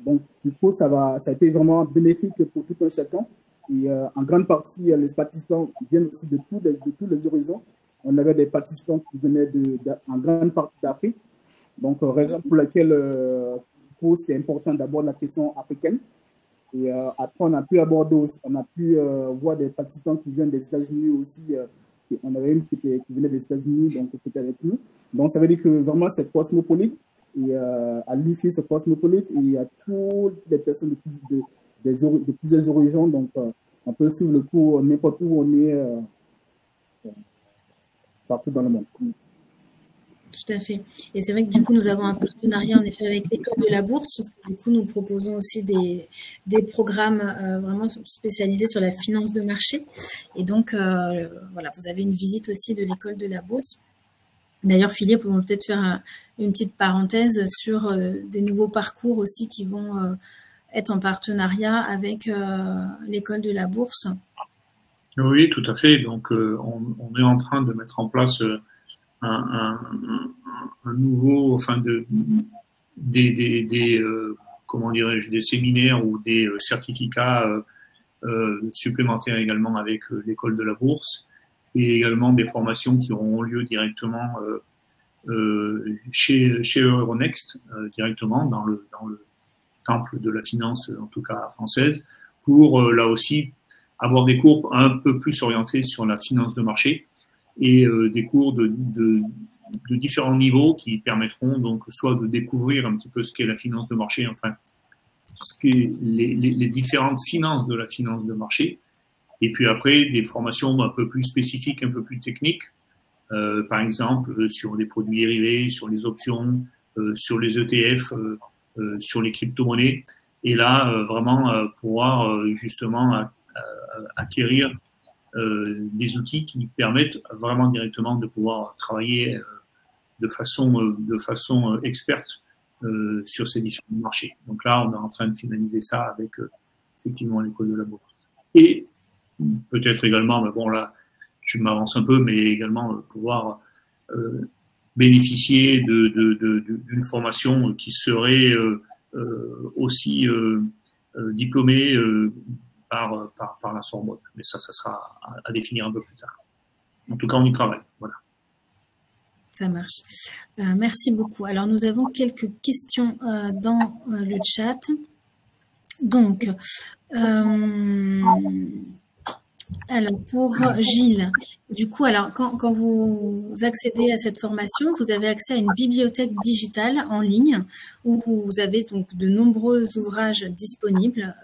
Donc, du coup, ça a été vraiment bénéfique pour tout un chacun. Et en grande partie, les participants viennent aussi de tous les horizons. On avait des participants qui venaient en grande partie d'Afrique. Donc, raison pour laquelle c'était important d'aborder la question africaine. Et après, on a pu voir des participants qui viennent des États-Unis aussi. On avait une qui venait des États-Unis, donc qui était avec nous. Donc, ça veut dire que vraiment, c'est cosmopolite. Et à l'IFI, c'est cosmopolite. Et il y a toutes les personnes de plusieurs horizons. Donc, on peut suivre le cours n'importe où on est, partout dans le monde. Tout à fait. Et c'est vrai que du coup, nous avons un partenariat en effet avec l'école de la bourse, parce que du coup, nous proposons aussi des programmes vraiment spécialisés sur la finance de marché. Et donc, voilà, vous avez une visite aussi de l'école de la bourse. D'ailleurs, Philippe, on peut peut-être faire une petite parenthèse sur des nouveaux parcours aussi qui vont être en partenariat avec l'école de la bourse. Oui, tout à fait. Donc, on est en train de mettre en place un nouveau, enfin comment dirais-je, des séminaires ou des certificats supplémentaires également avec l'école de la bourse, et également des formations qui auront lieu directement chez Euronext, directement dans le temple de la finance, en tout cas française, pour là aussi avoir des cours un peu plus orientés sur la finance de marché, et des cours de différents niveaux qui permettront donc soit de découvrir un petit peu ce qu'est la finance de marché, enfin ce qu'est les différentes finances de la finance de marché, et puis après des formations un peu plus spécifiques, un peu plus techniques, par exemple sur les produits dérivés, sur les options, sur les ETF, sur les crypto-monnaies, et là vraiment pouvoir justement acquérir des outils qui permettent vraiment directement de pouvoir travailler de façon experte sur ces différents marchés. Donc là, on est en train de finaliser ça avec effectivement l'école de la bourse. Et peut-être également, mais bon là, je m'avance un peu, mais également pouvoir bénéficier d'une formation qui serait aussi diplômée par la Sorbonne. Mais ça sera à définir un peu plus tard. En tout cas, on y travaille. Voilà. Ça marche. Merci beaucoup. Alors, nous avons quelques questions dans le chat. Donc, alors pour Gilles, du coup, alors quand vous accédez à cette formation, vous avez accès à une bibliothèque digitale en ligne où vous avez donc de nombreux ouvrages disponibles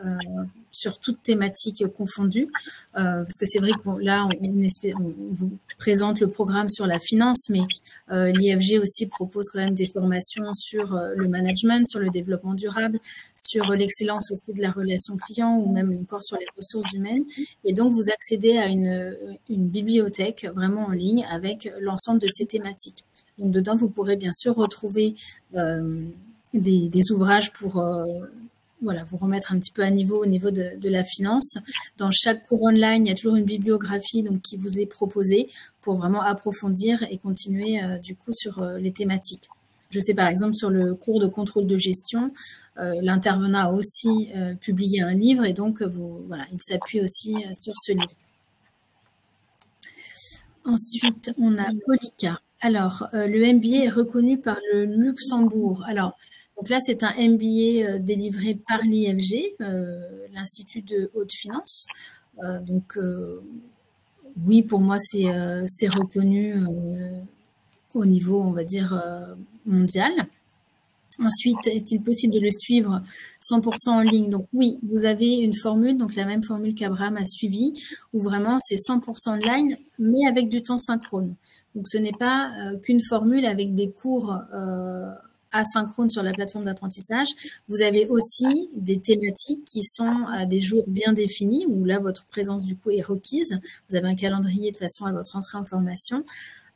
sur toutes thématiques confondues, parce que c'est vrai que bon, là, on vous présente le programme sur la finance, mais l'IFG aussi propose quand même des formations sur le management, sur le développement durable, sur l'excellence aussi de la relation client, ou même encore sur les ressources humaines. Et donc, vous accédez à une bibliothèque vraiment en ligne avec l'ensemble de ces thématiques. Donc, dedans, vous pourrez bien sûr retrouver des ouvrages pour voilà, vous remettre un petit peu à niveau au niveau de la finance. Dans chaque cours online, il y a toujours une bibliographie donc, qui vous est proposée pour vraiment approfondir et continuer du coup sur les thématiques. Je sais par exemple sur le cours de contrôle de gestion, l'intervenant a aussi publié un livre et donc voilà, il s'appuie aussi sur ce livre. Ensuite, on a Polika. Alors, le MBA est reconnu par le Luxembourg. Alors, donc là, c'est un MBA délivré par l'IFG, l'Institut de haute finance. Donc, oui, pour moi, c'est reconnu au niveau, on va dire, mondial. Ensuite, est-il possible de le suivre 100% en ligne? Donc oui, vous avez une formule, donc la même formule qu'Abraham a suivie, où vraiment c'est 100% online, mais avec du temps synchrone. Donc ce n'est pas qu'une formule avec des cours asynchrones sur la plateforme d'apprentissage. Vous avez aussi des thématiques qui sont à des jours bien définis, où là votre présence du coup est requise. Vous avez un calendrier de façon à votre entrée en formation,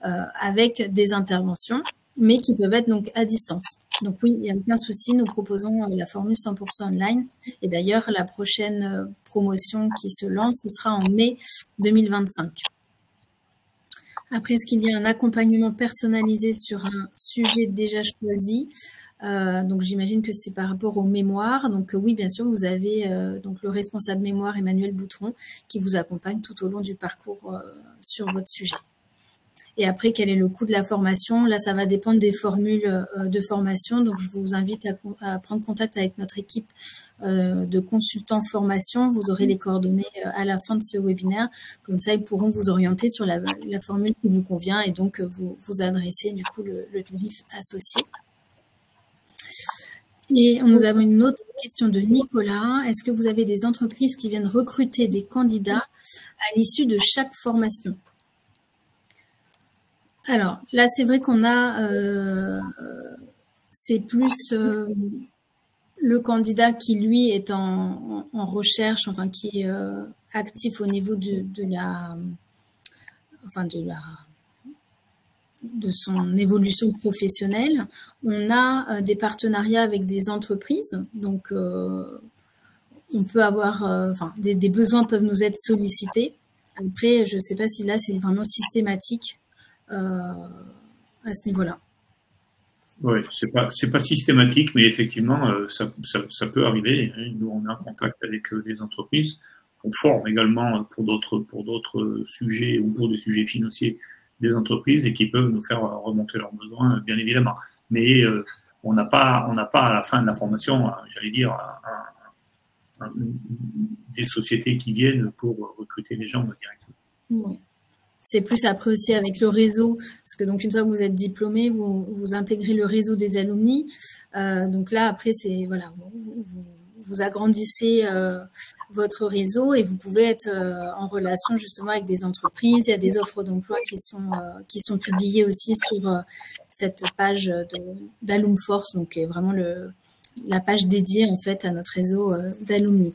avec des interventions, mais qui peuvent être donc à distance. Donc oui, il n'y a aucun souci, nous proposons la formule 100% online. Et d'ailleurs, la prochaine promotion qui se lance, ce sera en mai 2025. Après, est-ce qu'il y a un accompagnement personnalisé sur un sujet déjà choisi? Donc j'imagine que c'est par rapport aux mémoires. Donc oui, bien sûr, vous avez donc le responsable mémoire Emmanuel Boutron qui vous accompagne tout au long du parcours sur votre sujet. Et après, quel est le coût de la formation? Là, ça va dépendre des formules de formation. Donc, je vous invite à prendre contact avec notre équipe de consultants formation. Vous aurez les coordonnées à la fin de ce webinaire. Comme ça, ils pourront vous orienter sur la formule qui vous convient et donc vous adresser du coup le tarif associé. Et nous avons une autre question de Nicolas. Est-ce que vous avez des entreprises qui viennent recruter des candidats à l'issue de chaque formation? Alors, là, c'est vrai qu'on a, c'est plus le candidat qui, lui, est en recherche, enfin, qui est actif au niveau de son évolution professionnelle. On a des partenariats avec des entreprises, donc on peut avoir, des besoins peuvent nous être sollicités. Après, je ne sais pas si là, c'est vraiment systématique. À ce niveau-là. Oui, c'est pas systématique, mais effectivement, ça peut arriver. Nous, on est en contact avec des entreprises. On forme également pour d'autres sujets ou pour des sujets financiers des entreprises et qui peuvent nous faire remonter leurs besoins, bien évidemment. Mais on n'a pas à la fin de la formation, j'allais dire, des sociétés qui viennent pour recruter les gens directement. Oui. C'est plus après aussi avec le réseau, parce que donc une fois que vous êtes diplômé, vous intégrez le réseau des alumni. Donc là, après, c'est voilà, vous agrandissez votre réseau et vous pouvez être en relation justement avec des entreprises. Il y a des offres d'emploi qui sont publiées aussi sur cette page d'Alumforce, donc vraiment la page dédiée en fait à notre réseau d'alumni.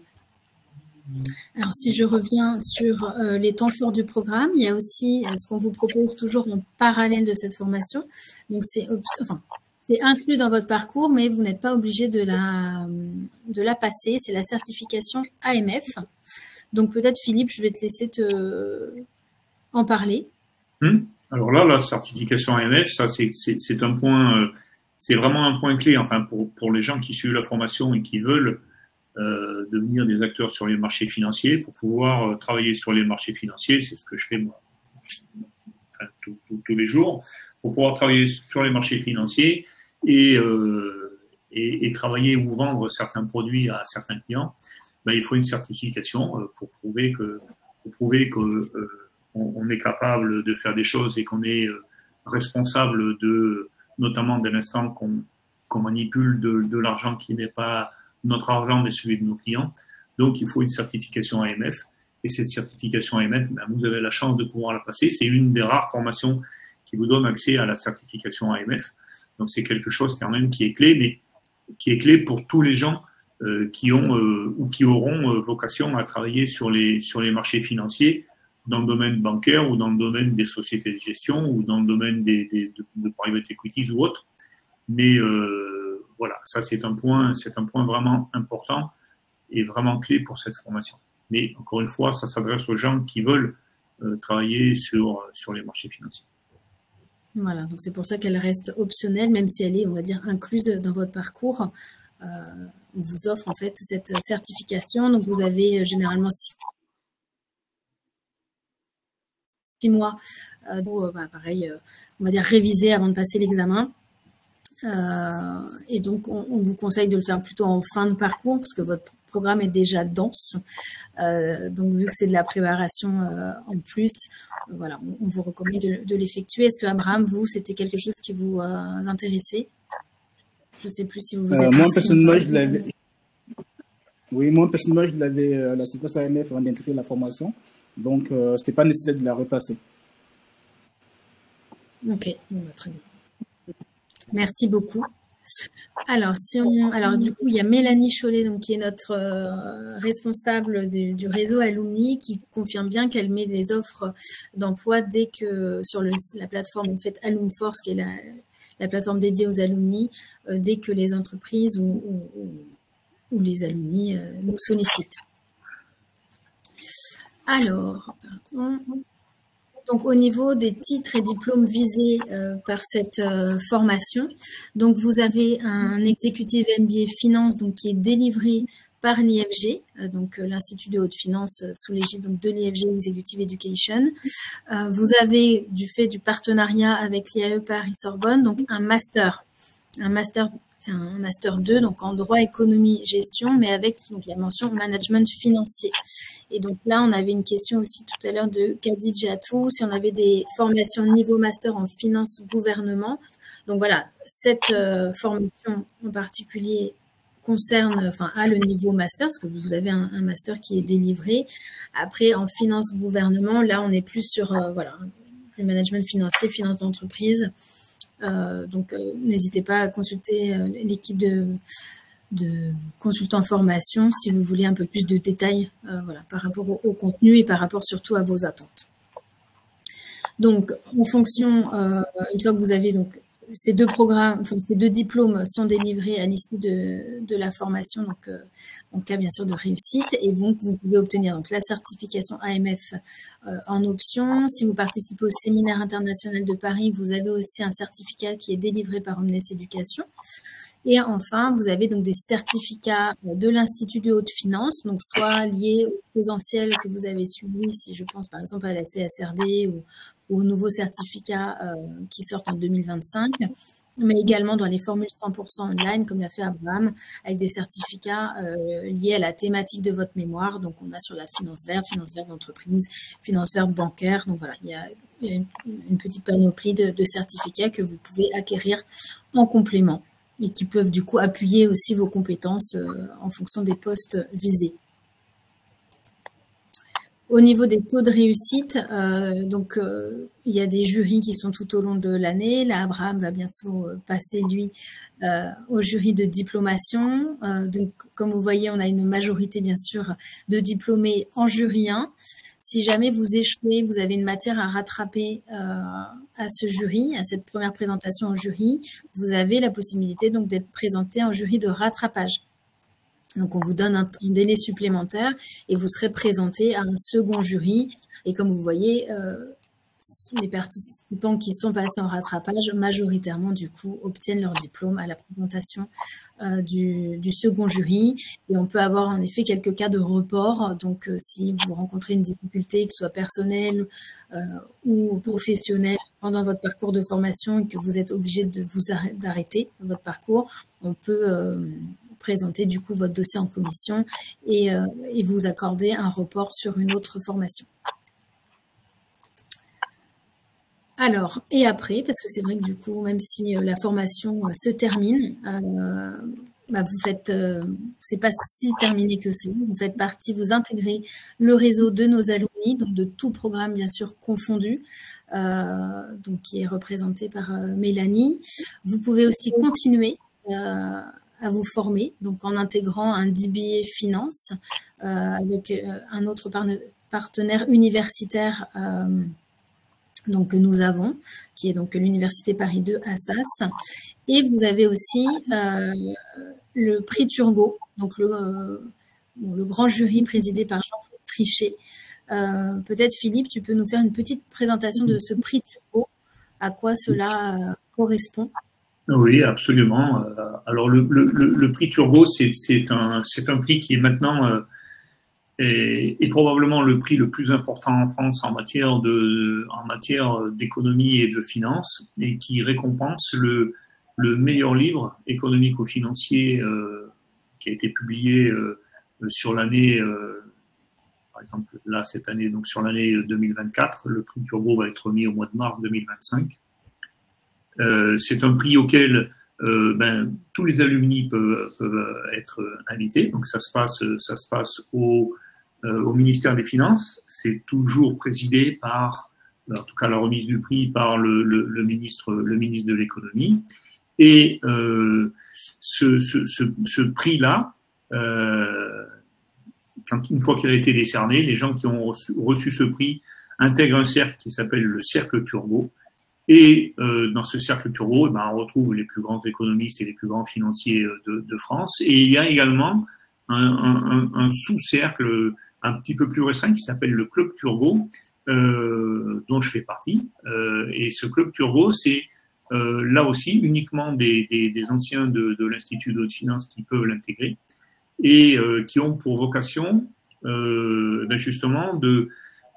Alors, si je reviens sur les temps forts du programme, il y a aussi ce qu'on vous propose toujours en parallèle de cette formation. Donc, c'est inclus dans votre parcours, mais vous n'êtes pas obligé de la passer. C'est la certification AMF. Donc, peut-être, Philippe, je vais te laisser en parler. Alors là, la certification AMF, ça, c'est un point, c'est vraiment un point clé, enfin, pour les gens qui suivent la formation et qui veulent devenir des acteurs sur les marchés financiers pour pouvoir travailler sur les marchés financiers, c'est ce que je fais moi tous les jours, pour pouvoir travailler sur les marchés financiers et travailler ou vendre certains produits à certains clients, il faut une certification pour prouver que on est capable de faire des choses et qu'on est responsable notamment dès l'instant qu'on manipule de l'argent qui n'est pas notre argent, mais celui de nos clients. Donc, il faut une certification AMF. Et cette certification AMF, vous avez la chance de pouvoir la passer. C'est une des rares formations qui vous donne accès à la certification AMF. Donc, c'est quelque chose quand même qui est clé, mais qui est clé pour tous les gens qui ont ou qui auront vocation à travailler sur les marchés financiers, dans le domaine bancaire ou dans le domaine des sociétés de gestion ou dans le domaine de private equities ou autres. Mais voilà, ça c'est un point vraiment important et vraiment clé pour cette formation. Mais encore une fois, ça s'adresse aux gens qui veulent travailler sur les marchés financiers. Voilà, donc c'est pour ça qu'elle reste optionnelle, même si elle est, on va dire, incluse dans votre parcours. On vous offre en fait cette certification. Donc vous avez généralement 6 mois, pareil, on va dire réviser avant de passer l'examen. Et donc, on vous conseille de le faire plutôt en fin de parcours parce que votre programme est déjà dense. Donc, vu que c'est de la préparation en plus, voilà, on vous recommande de l'effectuer. Est-ce que Abraham, vous, c'était quelque chose qui vous intéressait? Je ne sais plus si vous vous êtes Moi, inscrit. personnellement, je l'avais. Oui, moi, personnellement, je l'avais la séquence AMF avant d'intégrer la formation. Donc, ce n'était pas nécessaire de la repasser. Ok, bon, très bien. Merci beaucoup. Alors, du coup, il y a Mélanie Chollet, donc, qui est notre responsable du réseau Alumni, qui confirme bien qu'elle met des offres d'emploi dès que sur la plateforme en fait Alumforce, qui est la plateforme dédiée aux alumni, dès que les entreprises ou les alumni nous sollicitent. Alors, pardon. Donc, au niveau des titres et diplômes visés par cette formation, donc vous avez un exécutif MBA Finance donc, qui est délivré par l'IFG, donc l'Institut de haute finance sous l'égide de l'IFG Executive Education. Vous avez, du fait du partenariat avec l'IAE Paris-Sorbonne, donc un master 2, donc en droit, économie, gestion, mais avec donc, la mention management financier. Et donc là, on avait une question aussi tout à l'heure de Khadijatou, si on avait des formations niveau master en finance gouvernement. Donc voilà, cette formation en particulier a le niveau master, parce que vous avez un master qui est délivré. Après, en finance gouvernement, là, on est plus sur du management financier, finance d'entreprise. Donc, n'hésitez pas à consulter l'équipe de consultants formation si vous voulez un peu plus de détails par rapport au contenu et par rapport surtout à vos attentes. Donc, en fonction, une fois que vous avez donc ces deux programmes, ces deux diplômes sont délivrés à l'issue de la formation, donc en cas bien sûr de réussite, et donc vous pouvez obtenir donc la certification AMF en option. Si vous participez au séminaire international de Paris, vous avez aussi un certificat qui est délivré par Omnes Éducation. Et enfin, vous avez donc des certificats de l'Institut de haute finance, donc soit liés au présentiel que vous avez suivi, si je pense par exemple à la CSRD ou aux nouveaux certificats qui sortent en 2025, mais également dans les formules 100% online, comme l'a fait Abraham, avec des certificats liés à la thématique de votre mémoire. Donc, on a sur la finance verte d'entreprise, finance verte bancaire. Donc, voilà, il y a une petite panoplie de certificats que vous pouvez acquérir en complément et qui peuvent du coup appuyer aussi vos compétences en fonction des postes visés. Au niveau des taux de réussite, il y a des jurys qui sont tout au long de l'année. Là, Abraham va bientôt passer, lui, au jury de diplomation. Donc, comme vous voyez, on a une majorité, bien sûr, de diplômés en jury 1. Si jamais vous échouez, vous avez une matière à rattraper à ce jury, à cette première présentation en jury, vous avez la possibilité donc d'être présenté en jury de rattrapage. Donc, on vous donne un délai supplémentaire et vous serez présenté à un second jury. Et comme vous voyez, les participants qui sont passés en rattrapage, majoritairement, du coup, obtiennent leur diplôme à la présentation du second jury. Et on peut avoir, en effet, quelques cas de report. Donc, si vous rencontrez une difficulté, que ce soit personnelle ou professionnelle, pendant votre parcours de formation et que vous êtes obligé de vous arrêter votre parcours, on peut présenter du coup votre dossier en commission et vous accorder un report sur une autre formation. Alors, et après, parce que c'est vrai que du coup, même si la formation se termine, vous faites, c'est pas si terminé que c'est, vous faites partie, vous intégrez le réseau de nos alumni, donc de tout programme bien sûr confondu, donc qui est représenté par Mélanie. Vous pouvez aussi continuer à vous former, donc en intégrant un DBA Finance avec un autre partenaire universitaire donc que nous avons, qui est donc l'Université Paris 2 Assas. Et vous avez aussi le prix Turgot, donc le grand jury présidé par Jean-Claude Trichet. Peut-être Philippe, tu peux nous faire une petite présentation de ce prix Turgot, à quoi cela correspond? Oui, absolument. Alors le prix Turgot, c'est un prix qui est maintenant est probablement le prix le plus important en France en matière d'économie et de finance, et qui récompense le le meilleur livre économico-financier qui a été publié sur l'année, par exemple là cette année, donc sur l'année 2024. Le prix Turgot va être remis au mois de mars 2025. C'est un prix auquel tous les alumni peuvent être invités. Donc ça se passe au ministère des Finances. C'est toujours présidé par, en tout cas la remise du prix, par le ministre de l'économie. Et ce prix-là, une fois qu'il a été décerné, les gens qui ont reçu ce prix intègrent un cercle qui s'appelle le cercle Turgot. Et dans ce cercle Turgot, on retrouve les plus grands économistes et les plus grands financiers de France. Et il y a également un sous-cercle un petit peu plus restreint qui s'appelle le Club Turgot, dont je fais partie. Et ce Club Turgot, c'est là aussi uniquement des anciens de l'Institut de haute finance qui peuvent l'intégrer et qui ont pour vocation justement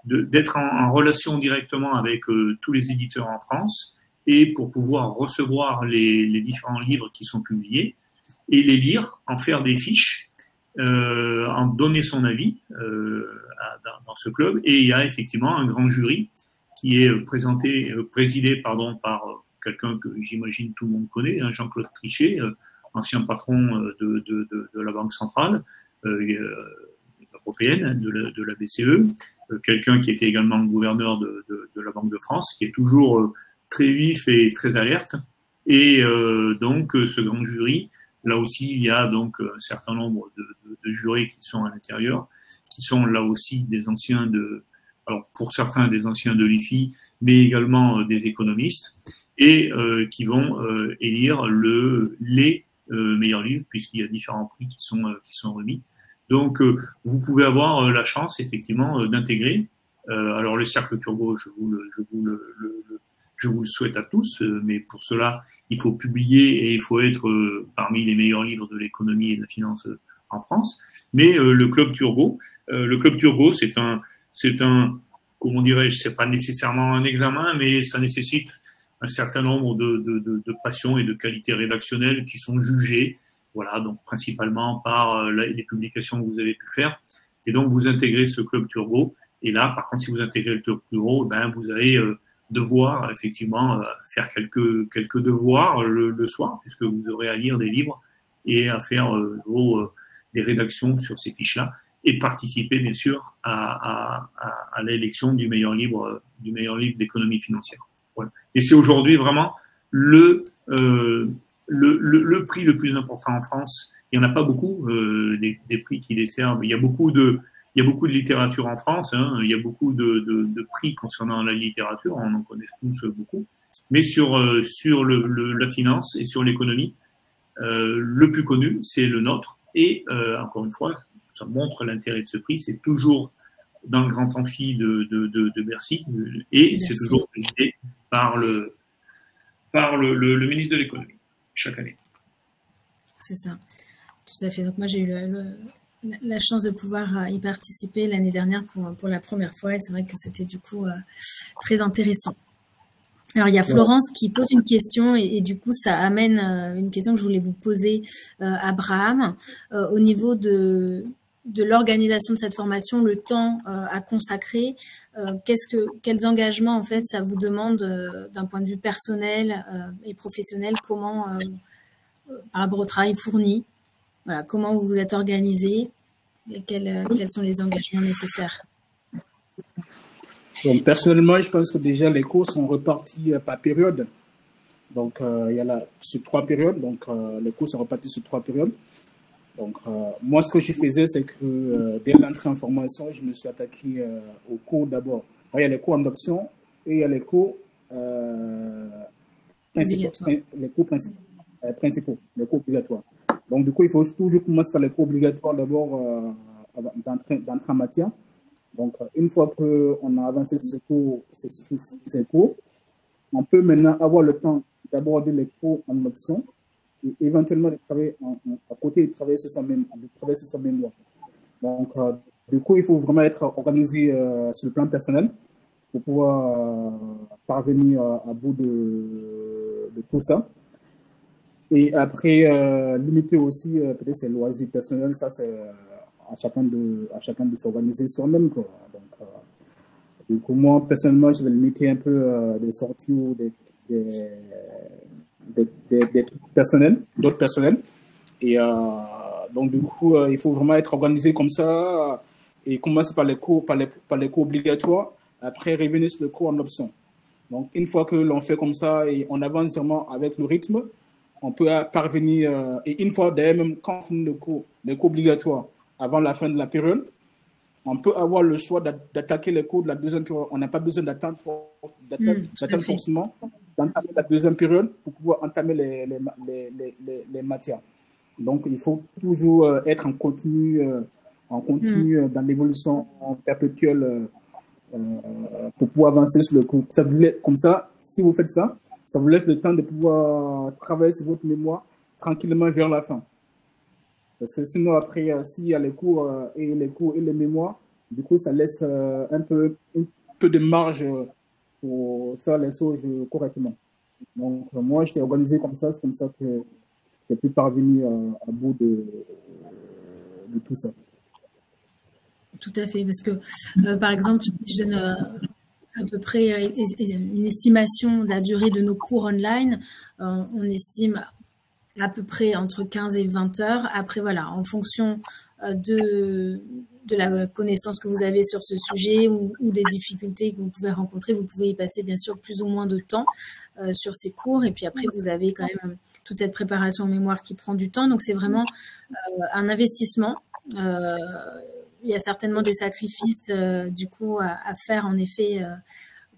d'être en relation directement avec tous les éditeurs en France et pour pouvoir recevoir les différents livres qui sont publiés et les lire, en faire des fiches, en donner son avis dans ce club. Et il y a effectivement un grand jury qui est présidé par quelqu'un que j'imagine tout le monde connaît, Jean-Claude Trichet, ancien patron de la Banque centrale européenne, de la BCE, quelqu'un qui était également le gouverneur de la Banque de France, qui est toujours très vif et très alerte. Et donc, ce grand jury, là aussi, il y a donc un certain nombre de jurés qui sont à l'intérieur, qui sont là aussi des anciens alors pour certains des anciens de l'IFI, mais également des économistes, et qui vont élire les meilleurs livres, puisqu'il y a différents prix qui sont remis. Donc, vous pouvez avoir la chance, effectivement, d'intégrer. Alors, le cercle Turgot, je vous le souhaite à tous, mais pour cela, il faut publier et il faut être parmi les meilleurs livres de l'économie et de la finance en France. Mais le Club Turgot, c'est un, comment dirais-je, c'est pas nécessairement un examen, mais ça nécessite un certain nombre de passions et de qualités rédactionnelles qui sont jugées, voilà, donc principalement par les publications que vous avez pu faire. Et donc, vous intégrez ce Club Turgot. Et là, par contre, si vous intégrez le Club Turgot, vous allez devoir effectivement faire quelques devoirs le soir, puisque vous aurez à lire des livres et à faire des rédactions sur ces fiches-là, et participer bien sûr à l'élection du meilleur livre d'économie financière. Voilà. Et c'est aujourd'hui vraiment le prix le plus important en France. Il n'y en a pas beaucoup des prix qui les servent. Il y a beaucoup de littérature en France, hein. Il y a beaucoup de prix concernant la littérature, on en connaît tous beaucoup. Mais sur la finance et sur l'économie, le plus connu, c'est le nôtre. Et encore une fois, ça montre l'intérêt de ce prix. C'est toujours dans le grand amphi de Bercy, et c'est toujours présidé par le ministre de l'économie chaque année. C'est ça, tout à fait. Donc moi, j'ai eu la chance de pouvoir y participer l'année dernière pour la première fois, et c'est vrai que c'était du coup très intéressant. Alors, il y a Florence qui pose une question, et du coup, ça amène une question que je voulais vous poser, Abraham, au niveau de l'organisation de cette formation, le temps à consacrer. Quels engagements, en fait, ça vous demande d'un point de vue personnel et professionnel, comment, par rapport au travail fourni, voilà, comment vous vous êtes organisé et quels sont les engagements nécessaires? Donc, personnellement, je pense que déjà les cours sont repartis par période. Donc, il y a sur 3 périodes. Donc, les cours sont repartis sur 3 périodes. Donc, moi, ce que je faisais, c'est que dès l'entrée en formation, je me suis attaqué aux cours d'abord. Il y a les cours en option et il y a les cours principaux, les cours obligatoires. Donc, du coup, il faut toujours commencer par les cours obligatoires d'abord d'entrer en matière. Donc, une fois qu'on a avancé ces cours, on peut maintenant avoir le temps d'aborder les cours en option et éventuellement de travailler à côté de travailler sur sa même loi. Donc, du coup, il faut vraiment être organisé sur le plan personnel pour pouvoir parvenir à bout de tout ça. Et après, limiter aussi, peut-être ses loisirs personnels, ça c'est à chacun de s'organiser soi-même, quoi. Donc, du coup, moi, personnellement, je vais limiter un peu des sorties ou des, des trucs personnels, d'autres personnels. Et donc, du coup, il faut vraiment être organisé comme ça et commencer par les cours, par les cours obligatoires. Après, revenir sur le cours en option. Donc, une fois que l'on fait comme ça et on avance vraiment avec le rythme, on peut parvenir, et une fois d'ailleurs, même quand on finit les cours obligatoires avant la fin de la période, on peut avoir le choix d'attaquer les cours de la deuxième période. On n'a pas besoin d'attendre forcément d'entamer la deuxième période pour pouvoir entamer les matières. Donc, il faut toujours être en continu dans l'évolution perpétuelle pour pouvoir avancer sur le cours. Comme ça, si vous faites ça, ça vous laisse le temps de pouvoir travailler sur votre mémoire tranquillement vers la fin. Parce que sinon, après, s'il y a les cours et les mémoires, du coup, ça laisse un peu de marge pour faire les choses correctement. Donc, moi, j'étais organisé comme ça, c'est comme ça que j'ai pu parvenir à bout de tout ça. Tout à fait, parce que, par exemple, si je donne à peu près une estimation de la durée de nos cours online, on estime à peu près entre 15 et 20 heures. Après, voilà, en fonction de la connaissance que vous avez sur ce sujet ou des difficultés que vous pouvez rencontrer, vous pouvez y passer bien sûr plus ou moins de temps sur ces cours. Et puis après, vous avez quand même toute cette préparation en mémoire qui prend du temps. Donc, c'est vraiment un investissement. Il y a certainement des sacrifices du coup à faire en effet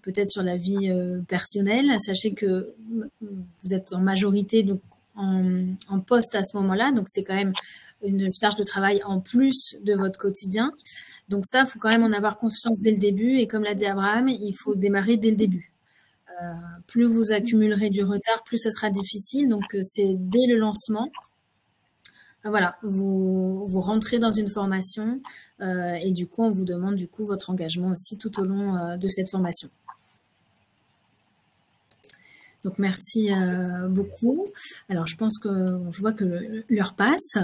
peut-être sur la vie personnelle. Sachez que vous êtes en majorité donc en poste à ce moment-là, donc c'est quand même une charge de travail en plus de votre quotidien. Donc ça, il faut quand même en avoir conscience dès le début. Et comme l'a dit Abraham, il faut démarrer dès le début. Plus vous accumulerez du retard, plus ça sera difficile. Donc c'est dès le lancement. Voilà, vous rentrez dans une formation et du coup, on vous demande du coup votre engagement aussi tout au long de cette formation. Donc, merci beaucoup. Alors, je pense que je vois que l'heure passe.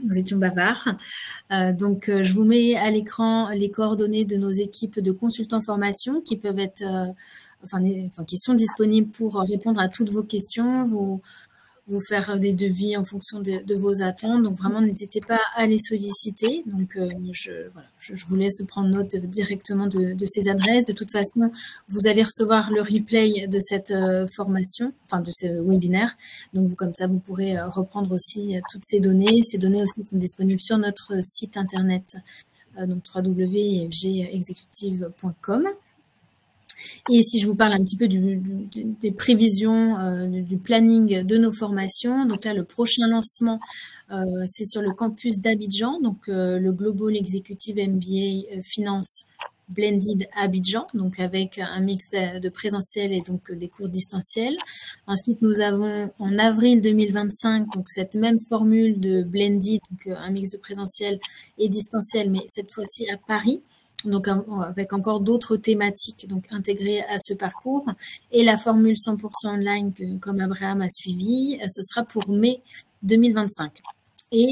Nous étions bavards. Donc, je vous mets à l'écran les coordonnées de nos équipes de consultants formation qui peuvent être, qui sont disponibles pour répondre à toutes vos questions, vous faire des devis en fonction de vos attentes. Donc, vraiment, n'hésitez pas à les solliciter. Donc, je vous laisse prendre note directement de ces adresses. De toute façon, vous allez recevoir le replay de cette formation, enfin de ce webinaire. Donc, comme ça, vous pourrez reprendre aussi toutes ces données. Ces données aussi sont disponibles sur notre site internet, donc www.fgexecutive.com. Et si je vous parle un petit peu des prévisions, du planning de nos formations, donc là, le prochain lancement, c'est sur le campus d'Abidjan, donc le Global Executive MBA Finance Blended Abidjan, donc avec un mix de présentiel et donc des cours distanciels. Ensuite, nous avons en avril 2025, donc cette même formule de Blended, donc un mix de présentiel et distanciel, mais cette fois-ci à Paris. Donc avec encore d'autres thématiques donc intégrées à ce parcours. Et la formule 100% online comme Abraham a suivi, ce sera pour mai 2025. Et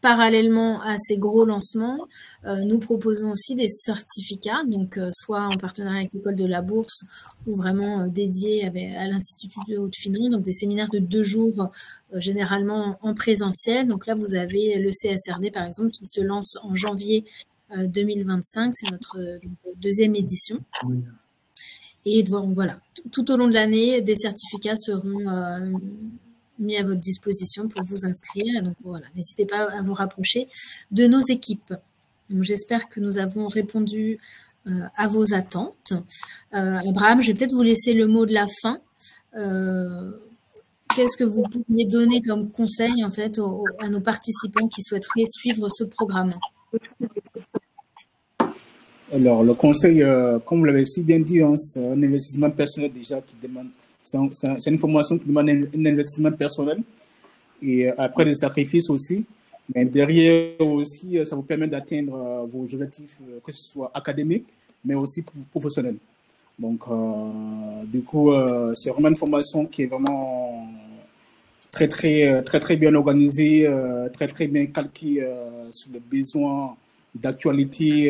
parallèlement à ces gros lancements, nous proposons aussi des certificats, donc soit en partenariat avec l'école de la bourse ou vraiment dédiés à l'Institut de haute finance, donc des séminaires de 2 jours généralement en présentiel. Donc là, vous avez le CSRD par exemple qui se lance en janvier 2025, c'est notre deuxième édition. Et voilà, tout au long de l'année, des certificats seront mis à votre disposition pour vous inscrire. Et donc voilà, n'hésitez pas à vous rapprocher de nos équipes. J'espère que nous avons répondu à vos attentes. Abraham, je vais peut-être vous laisser le mot de la fin. Qu'est-ce que vous pourriez donner comme conseil en fait à nos participants qui souhaiteraient suivre ce programme ? Alors, le conseil, comme vous l'avez si bien dit, hein, c'est un investissement personnel déjà qui demande, c'est une formation qui demande un investissement personnel et après des sacrifices aussi. Mais derrière aussi, ça vous permet d'atteindre vos objectifs, que ce soit académiques, mais aussi professionnels. Donc, du coup, c'est vraiment une formation qui est vraiment très bien organisé, très bien calqué sur les besoins d'actualité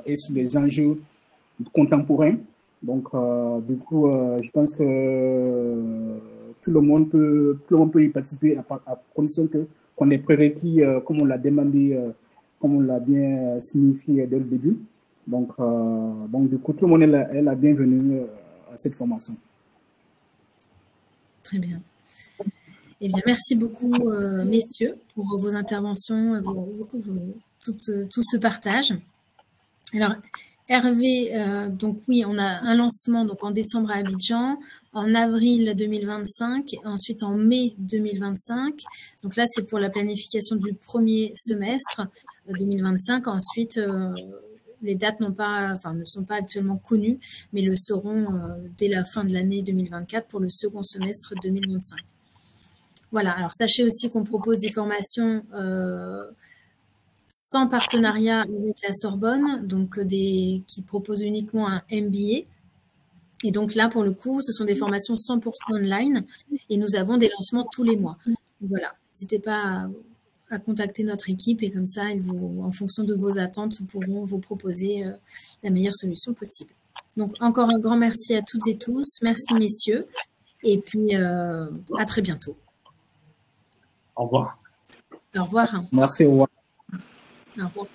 et sur les enjeux contemporains. Donc, du coup, je pense que tout le monde peut y participer à condition qu'on ait prérequis, comme on l'a demandé, comme on l'a bien signifié dès le début. Donc, du coup, tout le monde est la bienvenue à cette formation. Très bien. Eh bien, merci beaucoup, messieurs, pour vos interventions, tout ce partage. Alors, Hervé, donc oui, on a un lancement donc en décembre à Abidjan, en avril 2025, ensuite en mai 2025. Donc là, c'est pour la planification du premier semestre 2025. Ensuite, les dates ne sont pas actuellement connues, mais le seront dès la fin de l'année 2024 pour le second semestre 2025. Voilà, alors sachez aussi qu'on propose des formations sans partenariat avec la Sorbonne, donc qui proposent uniquement un MBA. Et donc là, pour le coup, ce sont des formations 100% online et nous avons des lancements tous les mois. Donc voilà, n'hésitez pas à contacter notre équipe et comme ça, en fonction de vos attentes, pourront vous proposer la meilleure solution possible. Donc encore un grand merci à toutes et tous. Merci messieurs et puis à très bientôt. Au revoir. Au revoir. Merci, au revoir. Au revoir.